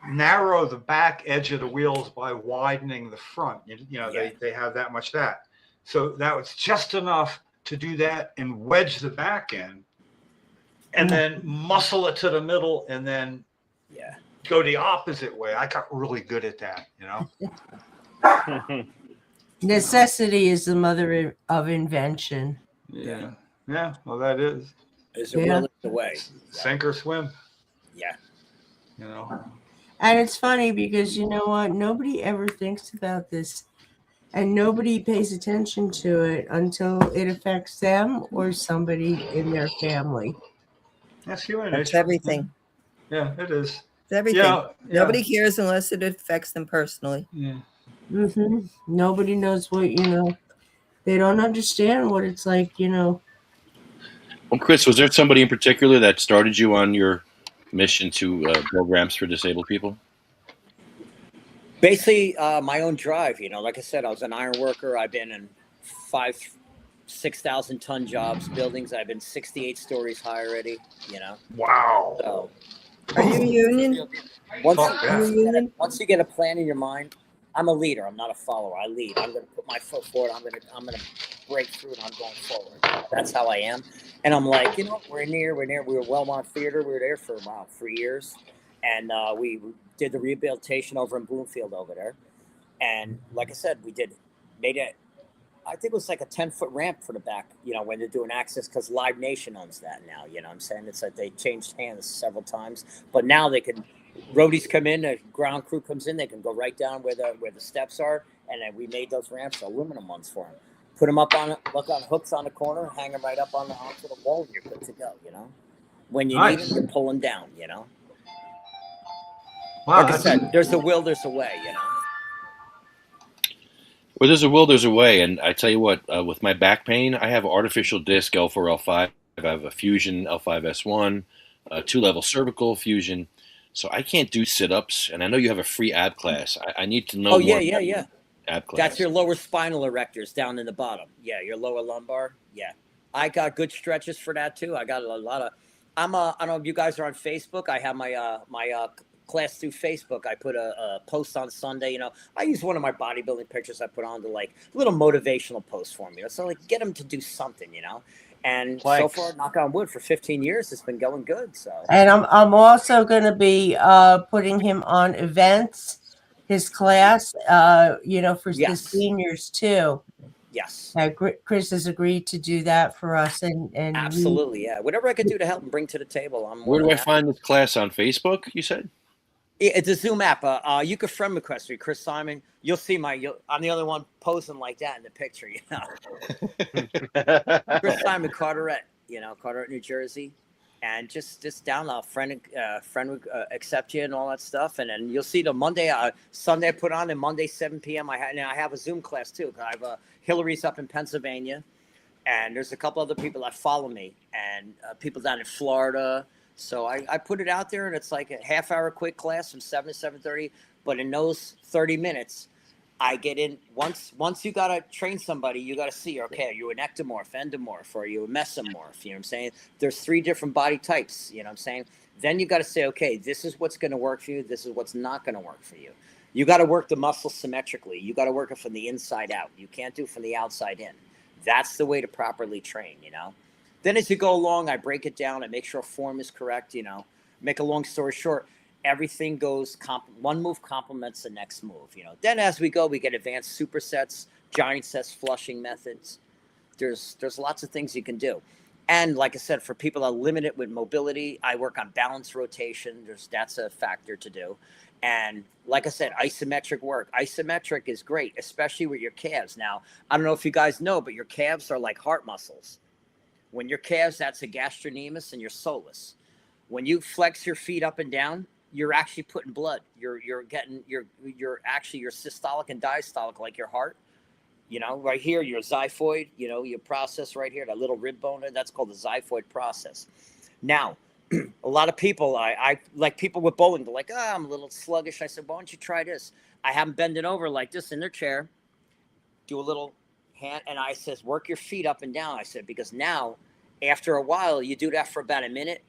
narrow the back edge of the wheels by widening the front. You know, they have that much that. So that was just enough to do that and wedge the back in, and then muscle it to the middle, and then go the opposite way. I got really good at that, you know. Necessity is the mother of invention. Yeah. Well, that is. There's a will, there's a way. Sink or swim. Yeah. You know. And it's funny because you know what? Nobody ever thinks about this, and nobody pays attention to it until it affects them or somebody in their family. That's human That's nature. everything. Yeah, it is. It's everything. Yeah. Nobody cares unless it affects them personally. Yeah. Nobody knows what, you know, they don't understand what it's like, you know. Well, Chris, was there somebody in particular that started you on your mission to build ramps for disabled people? Basically, my own drive. You know, like I said, I was an iron worker. I've been in 6,000 ton jobs, buildings. I've been 68 stories high already. You know. Wow. So, Are you union? once you get a plan in your mind, I'm a leader. I'm not a follower. I lead. I'm going to put my foot forward. I'm going to break through, and I'm going forward. That's how I am. And I'm like, you know, we're near. We were Wellmont Theater. We were there for about 3 years, and we did the rehabilitation over in Bloomfield over there. And like I said, made it. I think it was like a 10-foot ramp for the back. You know, when they're doing access, because Live Nation owns that now. You know what I'm saying? It's like they changed hands several times, but now they can. Roadies come in, the ground crew comes in, they can go right down where the steps are, and then we made those ramps aluminum ones for them. Put them up on hooks on the corner, hang them right up onto the wall, and you're good to go. You know, when you need them, you pull them down. You know, Wow, like I said, there's a will, there's a way. You know. Well, there's a will, there's a way, and I tell you what, with my back pain, I have artificial disc L4, L5. I have a Fusion L5S1. 2-level cervical fusion. So I can't do sit-ups, and I know you have a free ab class. I need to know Oh, more yeah, about yeah, your yeah. ab class. That's your lower spinal erectors down in the bottom. Yeah, your lower lumbar. Yeah. I got good stretches for that too. I got a lot of I don't know if you guys are on Facebook. I have my class through Facebook. I put a post on Sunday, I use one of my bodybuilding pictures I put on to like little motivational post for me. So like get them to do something. And so Planks. far, knock on wood, for 15 years, it's been going good. So And I'm also going to be putting him on events, his class, for the yes, seniors too. yes, Chris has agreed to do that for us, and absolutely, yeah. Whatever I could do to help and bring to the table, I'm more Where do than I happy. find this class on Facebook? You said. It's a Zoom app. You can friend request me, Chris Simon. You'll see I'm the only one posing like that in the picture. Chris Simon, Carteret. Carteret, New Jersey, and just download friend accept you and all that stuff, and then you'll see the Sunday I put on, and Monday 7 p.m. I have a Zoom class too. I have Hillary's up in Pennsylvania, and there's a couple other people that follow me, and people down in Florida. So I put it out there, and it's like a half-hour quick class from 7 to 7:30. But in those 30 minutes, I get in. Once you got to train somebody, you got to see, okay, are you an ectomorph, endomorph, or are you a mesomorph? You know what I'm saying? There's 3 different body types, you know what I'm saying? Then you got to say, okay, this is what's going to work for you. This is what's not going to work for you. You got to work the muscle symmetrically. You got to work it from the inside out. You can't do it from the outside in. That's the way to properly train, Then as you go along, I break it down. I make sure form is correct, Make a long story short, everything goes, one move complements the next move, Then as we go, we get advanced supersets, giant sets, flushing methods. There's lots of things you can do. And like I said, for people that are limited with mobility, I work on balance rotation. That's a factor to do. And like I said, isometric work. Isometric is great, especially with your calves. Now, I don't know if you guys know, but your calves are like heart muscles. When your calves, that's a gastrocnemius and your soleus. When you flex your feet up and down, you're actually putting blood. You're actually your systolic and diastolic, like your heart. Right here, your xiphoid, your process right here, that little rib bone, that's called the xiphoid process. Now, a lot of people, I like people with bowling, they're like, I'm a little sluggish. I said, why don't you try this? I have them bending over like this in their chair, do a little hand, and I says, work your feet up and down. I said, because now, after a while, you do that for about a minute,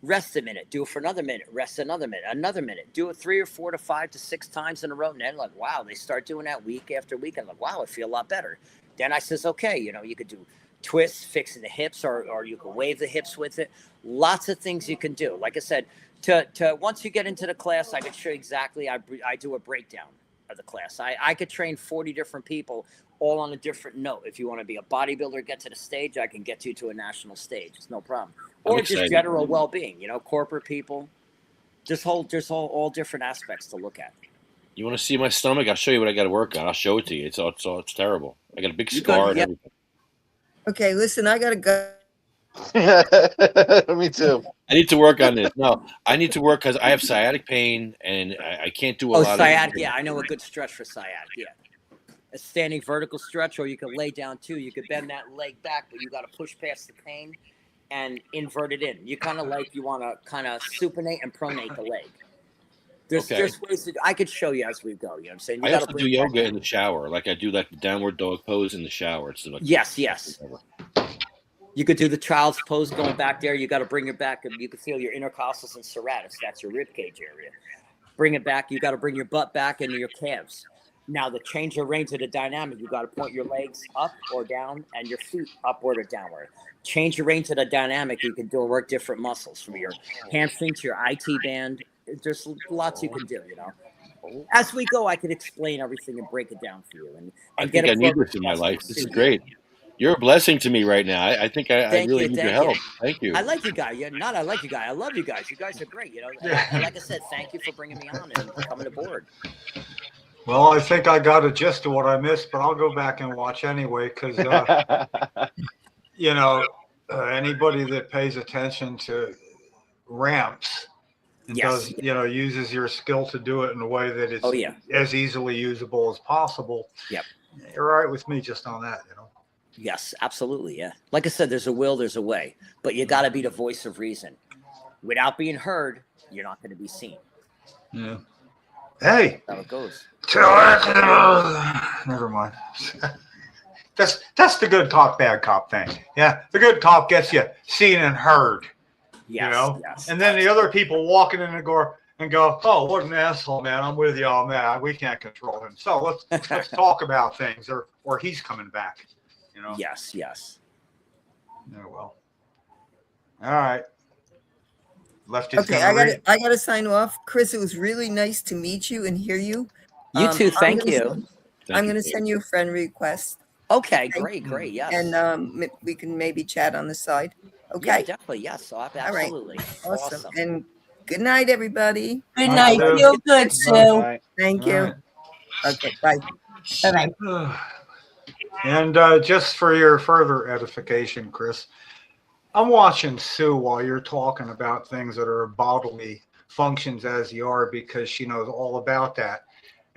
rest a minute, do it for another minute, rest another minute, do it 3 or 4 to 5 to 6 times in a row. And then like, wow, they start doing that week after week. I'm like, wow, I feel a lot better. Then I says, okay, you could do twists, fixing the hips, or you can wave the hips with it. Lots of things you can do. Like I said, to once you get into the class, I could show you exactly. I do a breakdown of the class. I could train 40 different people all on a different note. If you want to be a bodybuilder, get to the stage, I can get you to a national stage. It's no problem. Or just general well-being, corporate people. There's all different aspects to look at. You want to see my stomach? I'll show you what I got to work on. I'll show it to you. It's terrible. I got a big scar and everything. Okay, listen, I gotta go. Me too. I need to work on this. No, I need to work because I have sciatic pain and I can't do a lot sciatic, of. yeah, I know a good stretch for sciatic, yeah. A standing vertical stretch, or you can lay down too. You could bend that leg back, but you got to push past the pain and invert it in. You kind of you want to kind of supinate and pronate the leg. There's ways to. I could show you as we go. You know what I'm saying? I also do yoga in the shower. Like I do like the downward dog pose in the shower. It's like yes. You could do the child's pose going back there. You got to bring it back, and you can feel your intercostals and serratus. That's your rib cage area. Bring it back. You got to bring your butt back into your calves. Now, to change your range of the dynamic, you got to point your legs up or down and your feet upward or downward. Change your range of the dynamic. You can work different muscles from your hamstring to your IT band. There's lots you can do, As we go, I can explain everything and break it down for you. And I think I need this in my life. This is great. You're a blessing to me right now. I think I really need your help. Thank you. I like you guys. I like you guys. I love you guys. You guys are great. And like I said, thank you for bringing me on and coming aboard. Well, I think I got a gist of what I missed, but I'll go back and watch anyway because, anybody that pays attention to ramps and does, uses your skill to do it in a way that it's as easily usable as possible. Yep. You're right with me just on that, Yes, absolutely. Yeah. Like I said, there's a will, there's a way, but you got to be the voice of reason. without being heard, you're not going to be seen. Yeah. Hey. That's how it goes. Never mind. That's the good cop, bad cop thing. Yeah, the good cop gets you seen and heard. Yes, You know, yes. and then the other people walking in the door and go, "Oh, what an asshole, man! I'm with you on that. We can't control him. So let's talk about things, or he's coming back." You know. Yes, yes. Oh well. All right. Lefty's Okay, I gotta sign off. Chris, it was really nice to meet you and hear you. You too. Thank I'm you. gonna send you a friend request. Okay, great, yes. And we can maybe chat on the side. Okay. Yeah, definitely, yes. So absolutely. All right. Awesome. And good night, everybody. Good night. Feel good, Sue. Thank you. Right. Okay, bye. Bye-bye. And just for your further edification, Chris, I'm watching Sue while you're talking about things that are bodily functions as you are, because she knows all about that.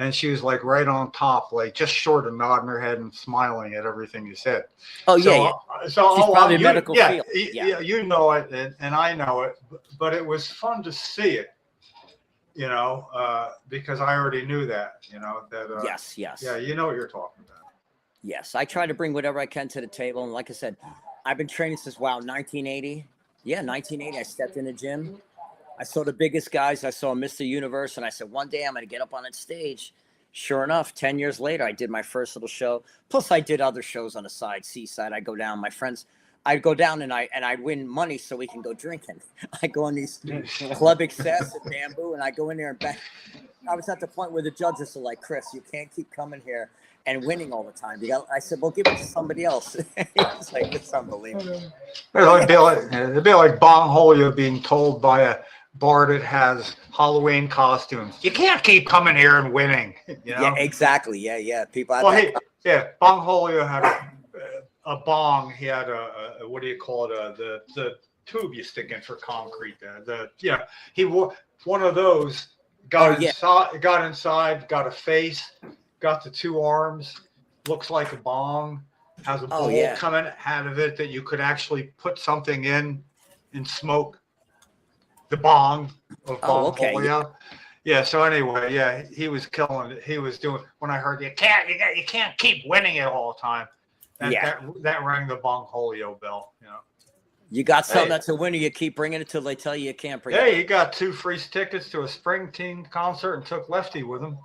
And she was like right on top, like just short of nodding her head and smiling at everything you said. Oh, so, yeah. So she's probably medical yeah, field. Yeah, you know it, and I know it, but it was fun to see it, you know, because I already knew that, you know, that. Yes. Yeah, you know what you're talking about. Yes, I try to bring whatever I can to the table. And like I said, I've been training since, 1980. Yeah, 1980, I stepped in the gym. I saw the biggest guys. I saw Mr. Universe, and I said, one day I'm going to get up on that stage. Sure enough, 10 years later, I did my first little show. Plus, I did other shows on the side, Seaside. I go down, my friends, I'd go down and I'd win money so we can go drinking. I go on these Club Excess at Bamboo, and I go in there and bang. I was at the point where the judges are like, Chris, you can't keep coming here and winning all the time. I said, well, give it to somebody else. It's like, it's unbelievable. It'd be like Bon Holio being told by a bar that has Halloween costumes, you can't keep coming here and winning. You know? Yeah, exactly. Yeah. People. Well, Bon Holio had a bong. He had a what do you call it? The tube you stick in for concrete. He wore one of those. Got inside. Got a face. Got the two arms. Looks like a bong. Has a bowl coming out of it that you could actually put something in and smoke. The bong of Bon Holio. Yeah. So anyway, he was killing it. He was doing. When I heard you can't keep winning it all the time. That rang the Bon Holio bell. You know. You got something that's a winner. You keep bringing it till they tell you can't bring it. Hey, you got 2 free tickets to a spring team concert and took Lefty with them.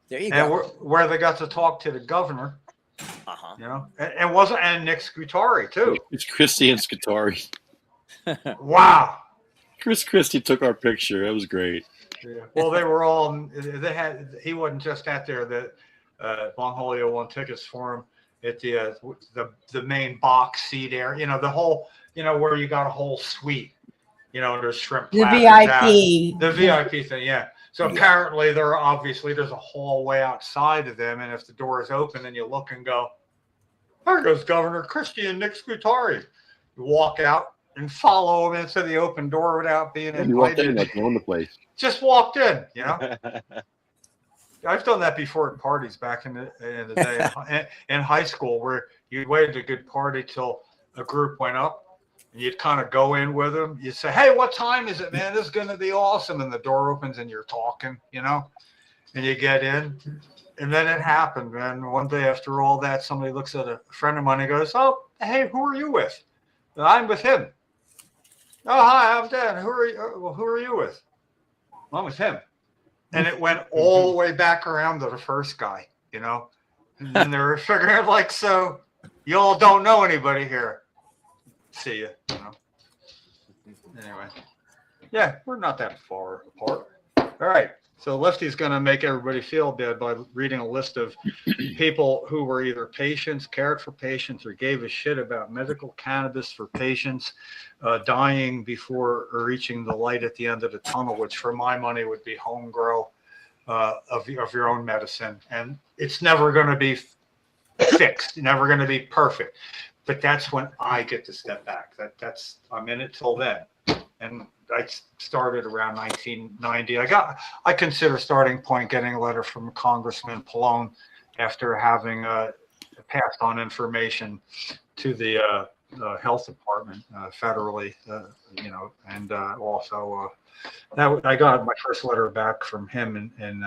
There you go. Where they got to talk to the governor. You know, and Nick Scutari too. It's Christy and Scutari. Wow. Chris Christie took our picture. That was great. Yeah. Well, they were all. He wasn't just at there. That Bon Holio won tickets for him at the main box seat area. You know, the whole. You know, where you got a whole suite. You know, there's shrimp. The VIP. The VIP thing. Yeah. So apparently, there's a hallway outside of them, and if the door is open, then you look and go, there goes Governor Christie and Nick Scutari. You walk out and follow him into the open door without being invited. You walked in like knowing the place. Just walked in, you know. I've done that before at parties back in the day in high school, where you'd wait at a good party till a group went up, and you'd kind of go in with them. You'd say, "Hey, what time is it, man? This is going to be awesome." And the door opens, and you're talking, you know, and you get in. And then it happened, man. One day after all that, somebody looks at a friend of mine and goes, "Oh, hey, who are you with?" And I'm with him. "Oh, hi, I'm Dan. Who are you with?" "I'm with him." And it went all the way back around to the first guy, you know. And then they were figuring like, so you all don't know anybody here. See you know. Anyway, yeah, we're not that far apart. All right. So Lefty's going to make everybody feel bad by reading a list of people who were either patients, cared for patients, or gave a shit about medical cannabis for patients dying before reaching the light at the end of the tunnel, which for my money would be home grow of your own medicine. And it's never going to be fixed, never going to be perfect. But that's when I get to step back. I'm in it till then. And I started around 1990. I consider starting point getting a letter from Congressman Pallone after having passed on information to the health department federally, and also I got my first letter back from him in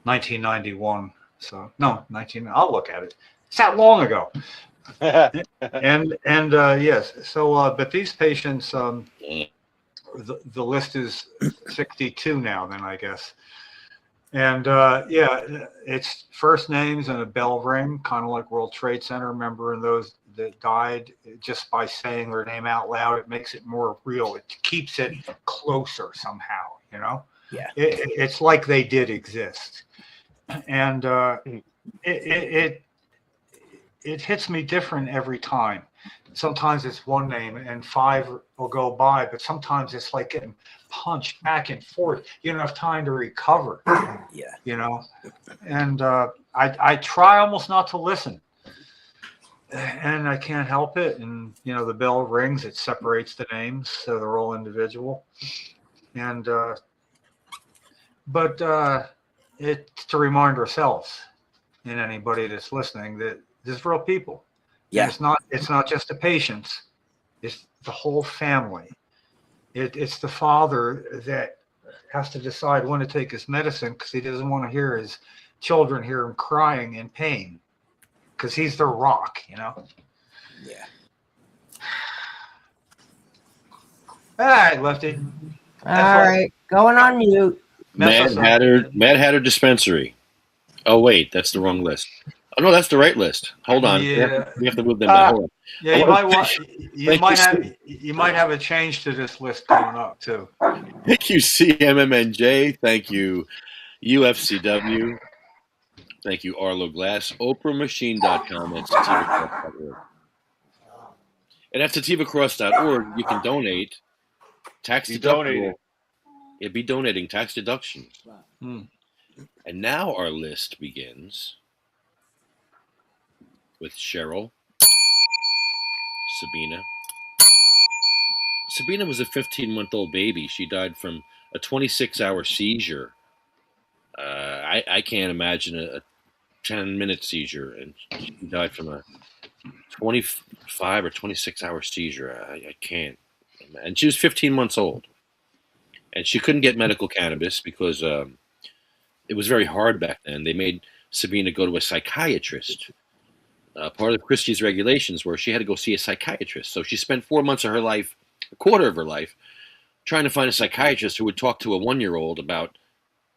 1991. So no, 19. I'll look at it. It's that long ago. And yes. So, but these patients, the list is 62 now. Then I guess. And yeah, it's first names and a bell ring, kind of like World Trade Center. Remember, and those that died just by saying their name out loud, it makes it more real. It keeps it closer somehow. Yeah. It's like they did exist, and it hits me different every time. Sometimes it's one name and 5 will go by, but sometimes it's like getting punched back and forth. You don't have time to recover. Yeah. And I try almost not to listen, and I can't help it. And the bell rings, it separates the names, so they're all individual. And but it's to remind ourselves and anybody that's listening that there's real people. Yeah. And it's not just the patients, it's the whole family. It's the father that has to decide when to take his medicine because he doesn't want to hear his children hear him crying in pain because he's their rock. Yeah. All right, Lefty. All right, going on mute. Mad Hatter Dispensary. Oh wait, that's the wrong list. Oh no, that's the right list. Hold on. Yeah. We have to move them down. Hold on. Yeah, you might have a change to this list coming up too. Thank you, CMMNJ. Thank you, UFCW. Thank you, Arlo Glass. OprahMachine.com and SativaCross.org. And at SativaCross.org, you can donate tax deductible. It'd be donating tax deduction. And now our list begins with Cheryl, Sabina. Sabina was a 15-month-old baby. She died from a 26-hour seizure. I can't imagine a 10-minute seizure, and she died from a 25 or 26-hour seizure. I can't. And she was 15 months old. And she couldn't get medical cannabis because it was very hard back then. They made Sabina go to a psychiatrist. Part of Christie's regulations were she had to go see a psychiatrist. So she spent 4 months of her life, a quarter of her life, trying to find a psychiatrist who would talk to a 1-year-old about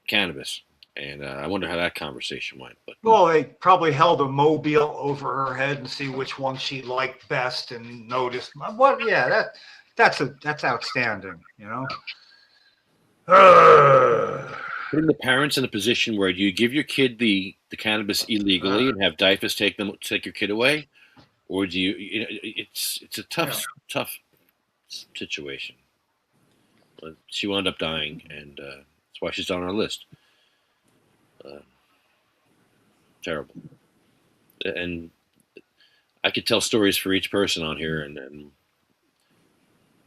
cannabis. And I wonder how that conversation went. But well, they probably held a mobile over her head and see which one she liked best and noticed. What? Yeah, that's outstanding. Putting the parents in a position where you give your kid the cannabis illegally and have DIFAS take your kid away, or do you? It's a tough situation. But she wound up dying, and that's why she's on our list. Terrible. And I could tell stories for each person on here, and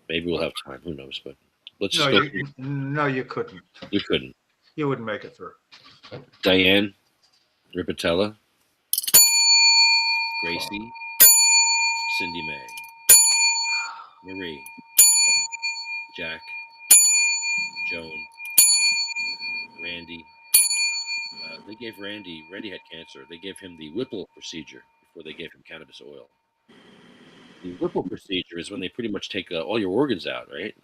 maybe we'll have time. Who knows? But let's just go. No, you couldn't. You couldn't. You wouldn't make it through. Diane Ripatella, Gracie, Cindy May, Marie, Jack, Joan, Randy. They gave Randy had cancer. They gave him the Whipple procedure before they gave him cannabis oil. The Whipple procedure is when they pretty much take all your organs out, right?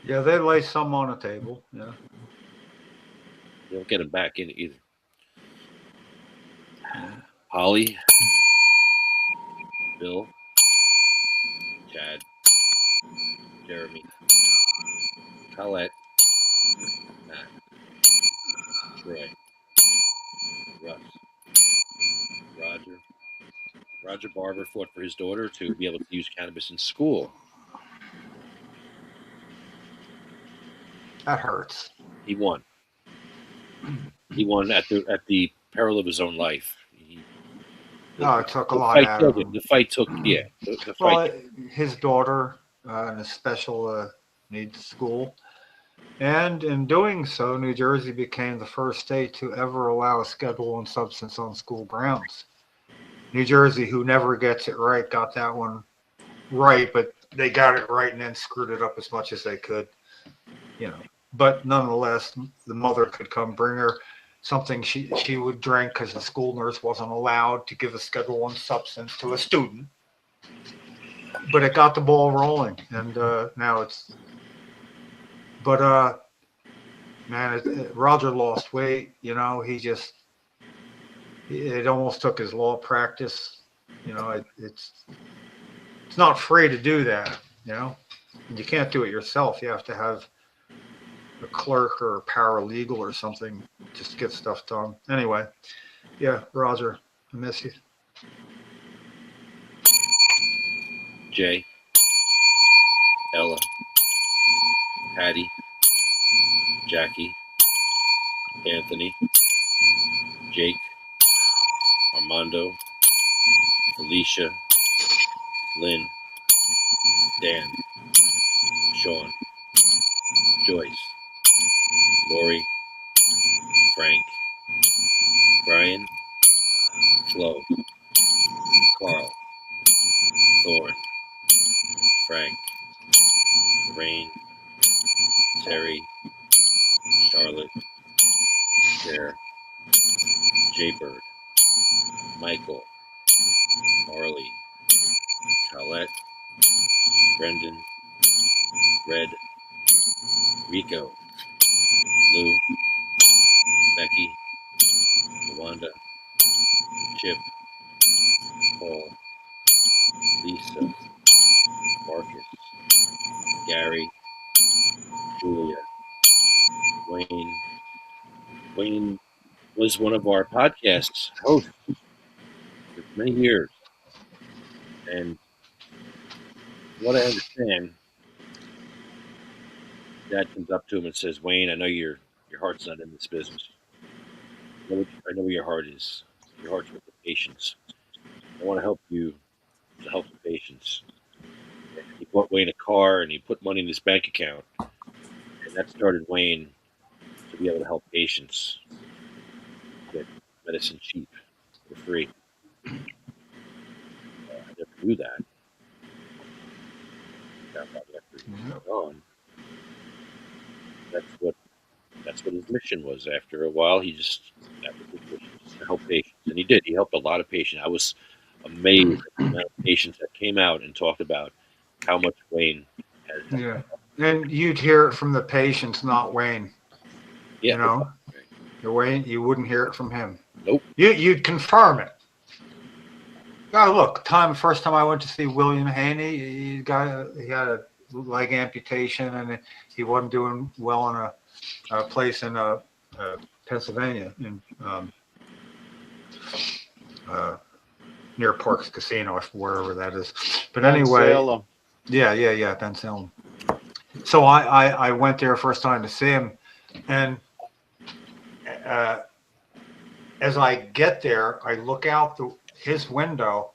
Yeah, they lay some on a table. Yeah. You don't get them back in either. Holly, Bill, Chad, Jeremy, Colette, Matt, Troy, Russ, Roger. Roger Barber fought for his daughter to be able to use cannabis in school. That hurts. He won. He won at the peril of his own life. It took a lot out of him. The fight took, yeah. His daughter in a special needs school. And in doing so, New Jersey became the first state to ever allow a Schedule I substance on school grounds. New Jersey, who never gets it right, got that one right, but they got it right and then screwed it up as much as they could, you know. But nonetheless, the mother could come bring her something she would drink because the school nurse wasn't allowed to give a Schedule I substance to a student. But it got the ball rolling, and now it's. But man, Roger lost weight. You know, it almost took his law practice. You know, it's not free to do that. You know, and you can't do it yourself. You have to have a clerk or a paralegal or something just to get stuff done. Anyway, yeah, Roger, I miss you. Jay, Ella, Patty, Jackie, Anthony, Jake, Armando, Alicia, Lynn, Dan, Sean, Joyce, Lori, Frank, Brian, Flo, Carl, Thorne, Frank, Lorraine, Terry, Charlotte, Cher, Jaybird, Michael, Marley, Colette, Brendan, Red, Rico, Lou, Becky, Wanda, Chip, Paul, Lisa, Marcus, Gary, Julia, Wayne. Wayne was one of our podcast hosts for many years. And what I understand, Dad comes up to him and says, Wayne, I know your heart's not in this business. I know where your heart is. Your heart's with the patients. I want to help you to help the patients. And he bought Wayne a car and he put money in his bank account. And that started Wayne to be able to help patients get medicine cheap for free. I never knew that. Found out after he was gone. That's what his mission was. After a while, that was his mission, just to help patients, and he did. He helped a lot of patients. I was amazed at the amount of patients that came out and talked about how much Wayne has helped. Yeah, and you'd hear it from the patients, not Wayne. Yeah, you know, Wayne, you wouldn't hear it from him. Nope. You'd confirm it. Oh, look, first time I went to see William Haney, he had a leg amputation and he wasn't doing well in a place in Pennsylvania, near Parks Casino, wherever that is. But anyway, Salem. Yeah, Ben Salem. So I went there first time to see him, and as I get there, I look out his window,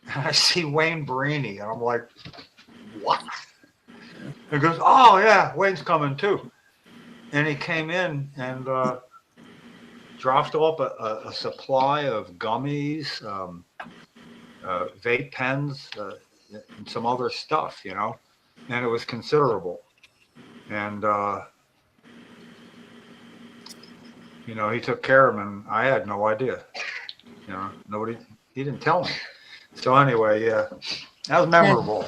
and I see Wayne Brini, and I'm like, what? He goes, oh yeah, Wayne's coming too. And he came in and dropped off a supply of gummies, vape pens, and some other stuff, you know, and it was considerable. And, you know, he took care of him, and I had no idea. You know, he didn't tell me. So anyway, yeah, that was memorable.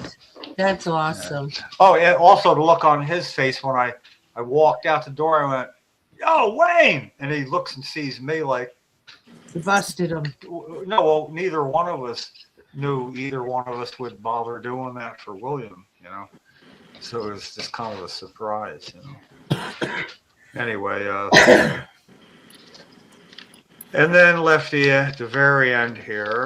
That's awesome. Yeah. Oh, and also the look on his face when I walked out the door, I went, yo, Wayne! And he looks and sees me like, you busted him. No, well, neither one of us knew either one of us would bother doing that for William, you know. So it was just kind of a surprise, you know. Anyway, and then Lefty at the very end here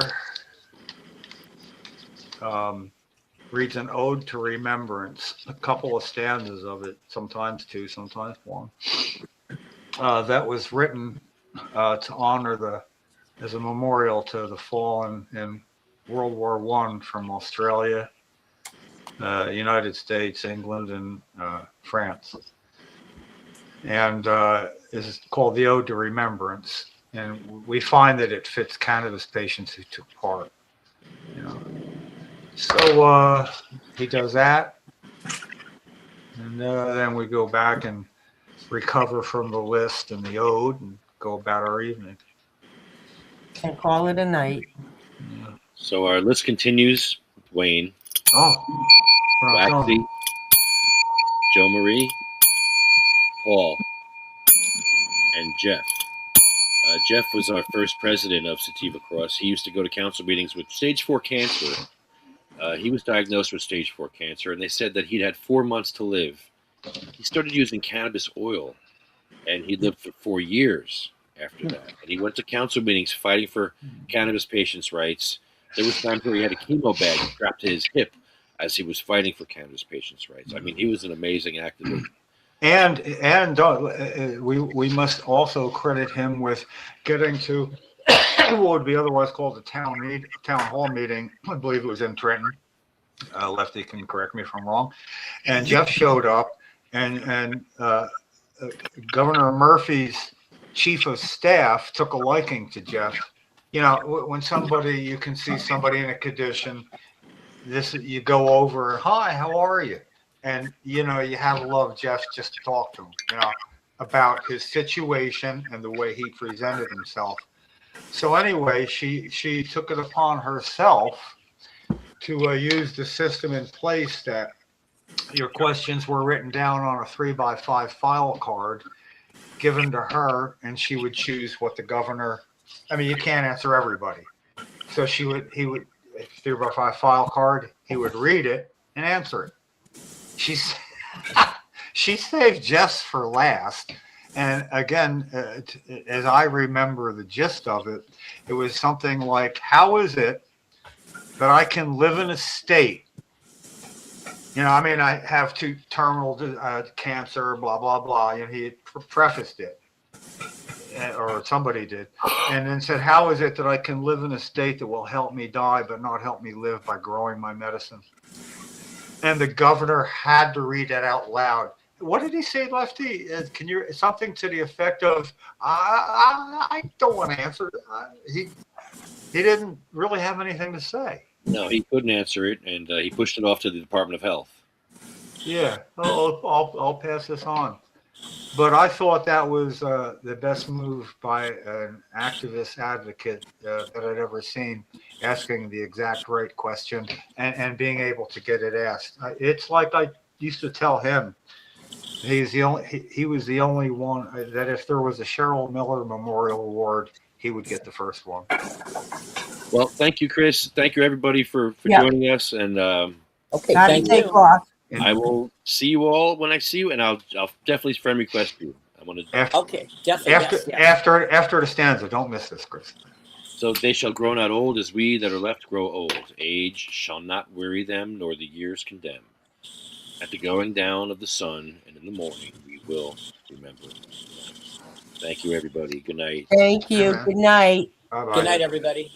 reads an ode to remembrance, a couple of stanzas of it, sometimes two, sometimes one. That was written to honor as a memorial to the fallen in World War I from Australia, United States, England, and France. And is called the Ode to Remembrance. and we find that it fits cannabis patients who took part. You know, so he does that, and then we go back and recover from the list and the ode and go about our evening. And call it a night. Yeah. So our list continues with Wayne, Oh, we're not Waxy, done. Joe Marie, Paul, and Jeff. Jeff was our first president of Sativa Cross. He used to go to council meetings with stage 4 cancer. He was diagnosed with stage 4 cancer, and they said that he'd had 4 months to live. He started using cannabis oil, and he lived for 4 years after that. And he went to council meetings fighting for cannabis patients' rights. There was times where he had a chemo bag strapped to his hip as he was fighting for cannabis patients' rights. I mean, he was an amazing activist. And we must also credit him with getting to what would be otherwise called a town hall meeting. I believe it was in Trenton. Lefty can correct me if I'm wrong. And Jeff showed up, and Governor Murphy's chief of staff took a liking to Jeff. You know, when you can see somebody in a condition, you go over, hi, how are you? And, you know, you have to love Jeff just to talk to him, you know, about his situation and the way he presented himself. So anyway, she took it upon herself to use the system in place that your questions were written down on a 3x5 file card given to her, and she would choose what the governor, I mean, you can't answer everybody. So he would, 3x5 file card, he would read it and answer it. She saved Jess for last. And again, as I remember the gist of it, it was something like, how is it that I can live in a state? You know, I mean, I have 2 terminal cancer, blah, blah, blah. You know, he prefaced it, or somebody did, and then said, how is it that I can live in a state that will help me die but not help me live by growing my medicine? And the governor had to read that out loud. What did he say, Lefty? Can you something to the effect of, I don't want to answer. He didn't really have anything to say. No, he couldn't answer it, and he pushed it off to the Department of Health. Yeah, I'll pass this on. But I thought that was the best move by an activist advocate that I'd ever seen, asking the exact right question and being able to get it asked. It's like I used to tell him, he was the only one that if there was a Cheryl Miller Memorial Award, he would get the first one. Well, thank you, Chris. Thank you, everybody, for joining us. And Okay, Gotta thank take you. off. I will see you all when I see you, and I'll definitely friend request you. I want to. Okay, definitely. After the stanza, don't miss this, Chris. So they shall grow not old as we that are left grow old. Age shall not weary them, nor the years condemn. At the going down of the sun and in the morning, we will remember. Thank you, everybody. Good night. Thank you. man. Good night. Bye-bye. Good night, everybody.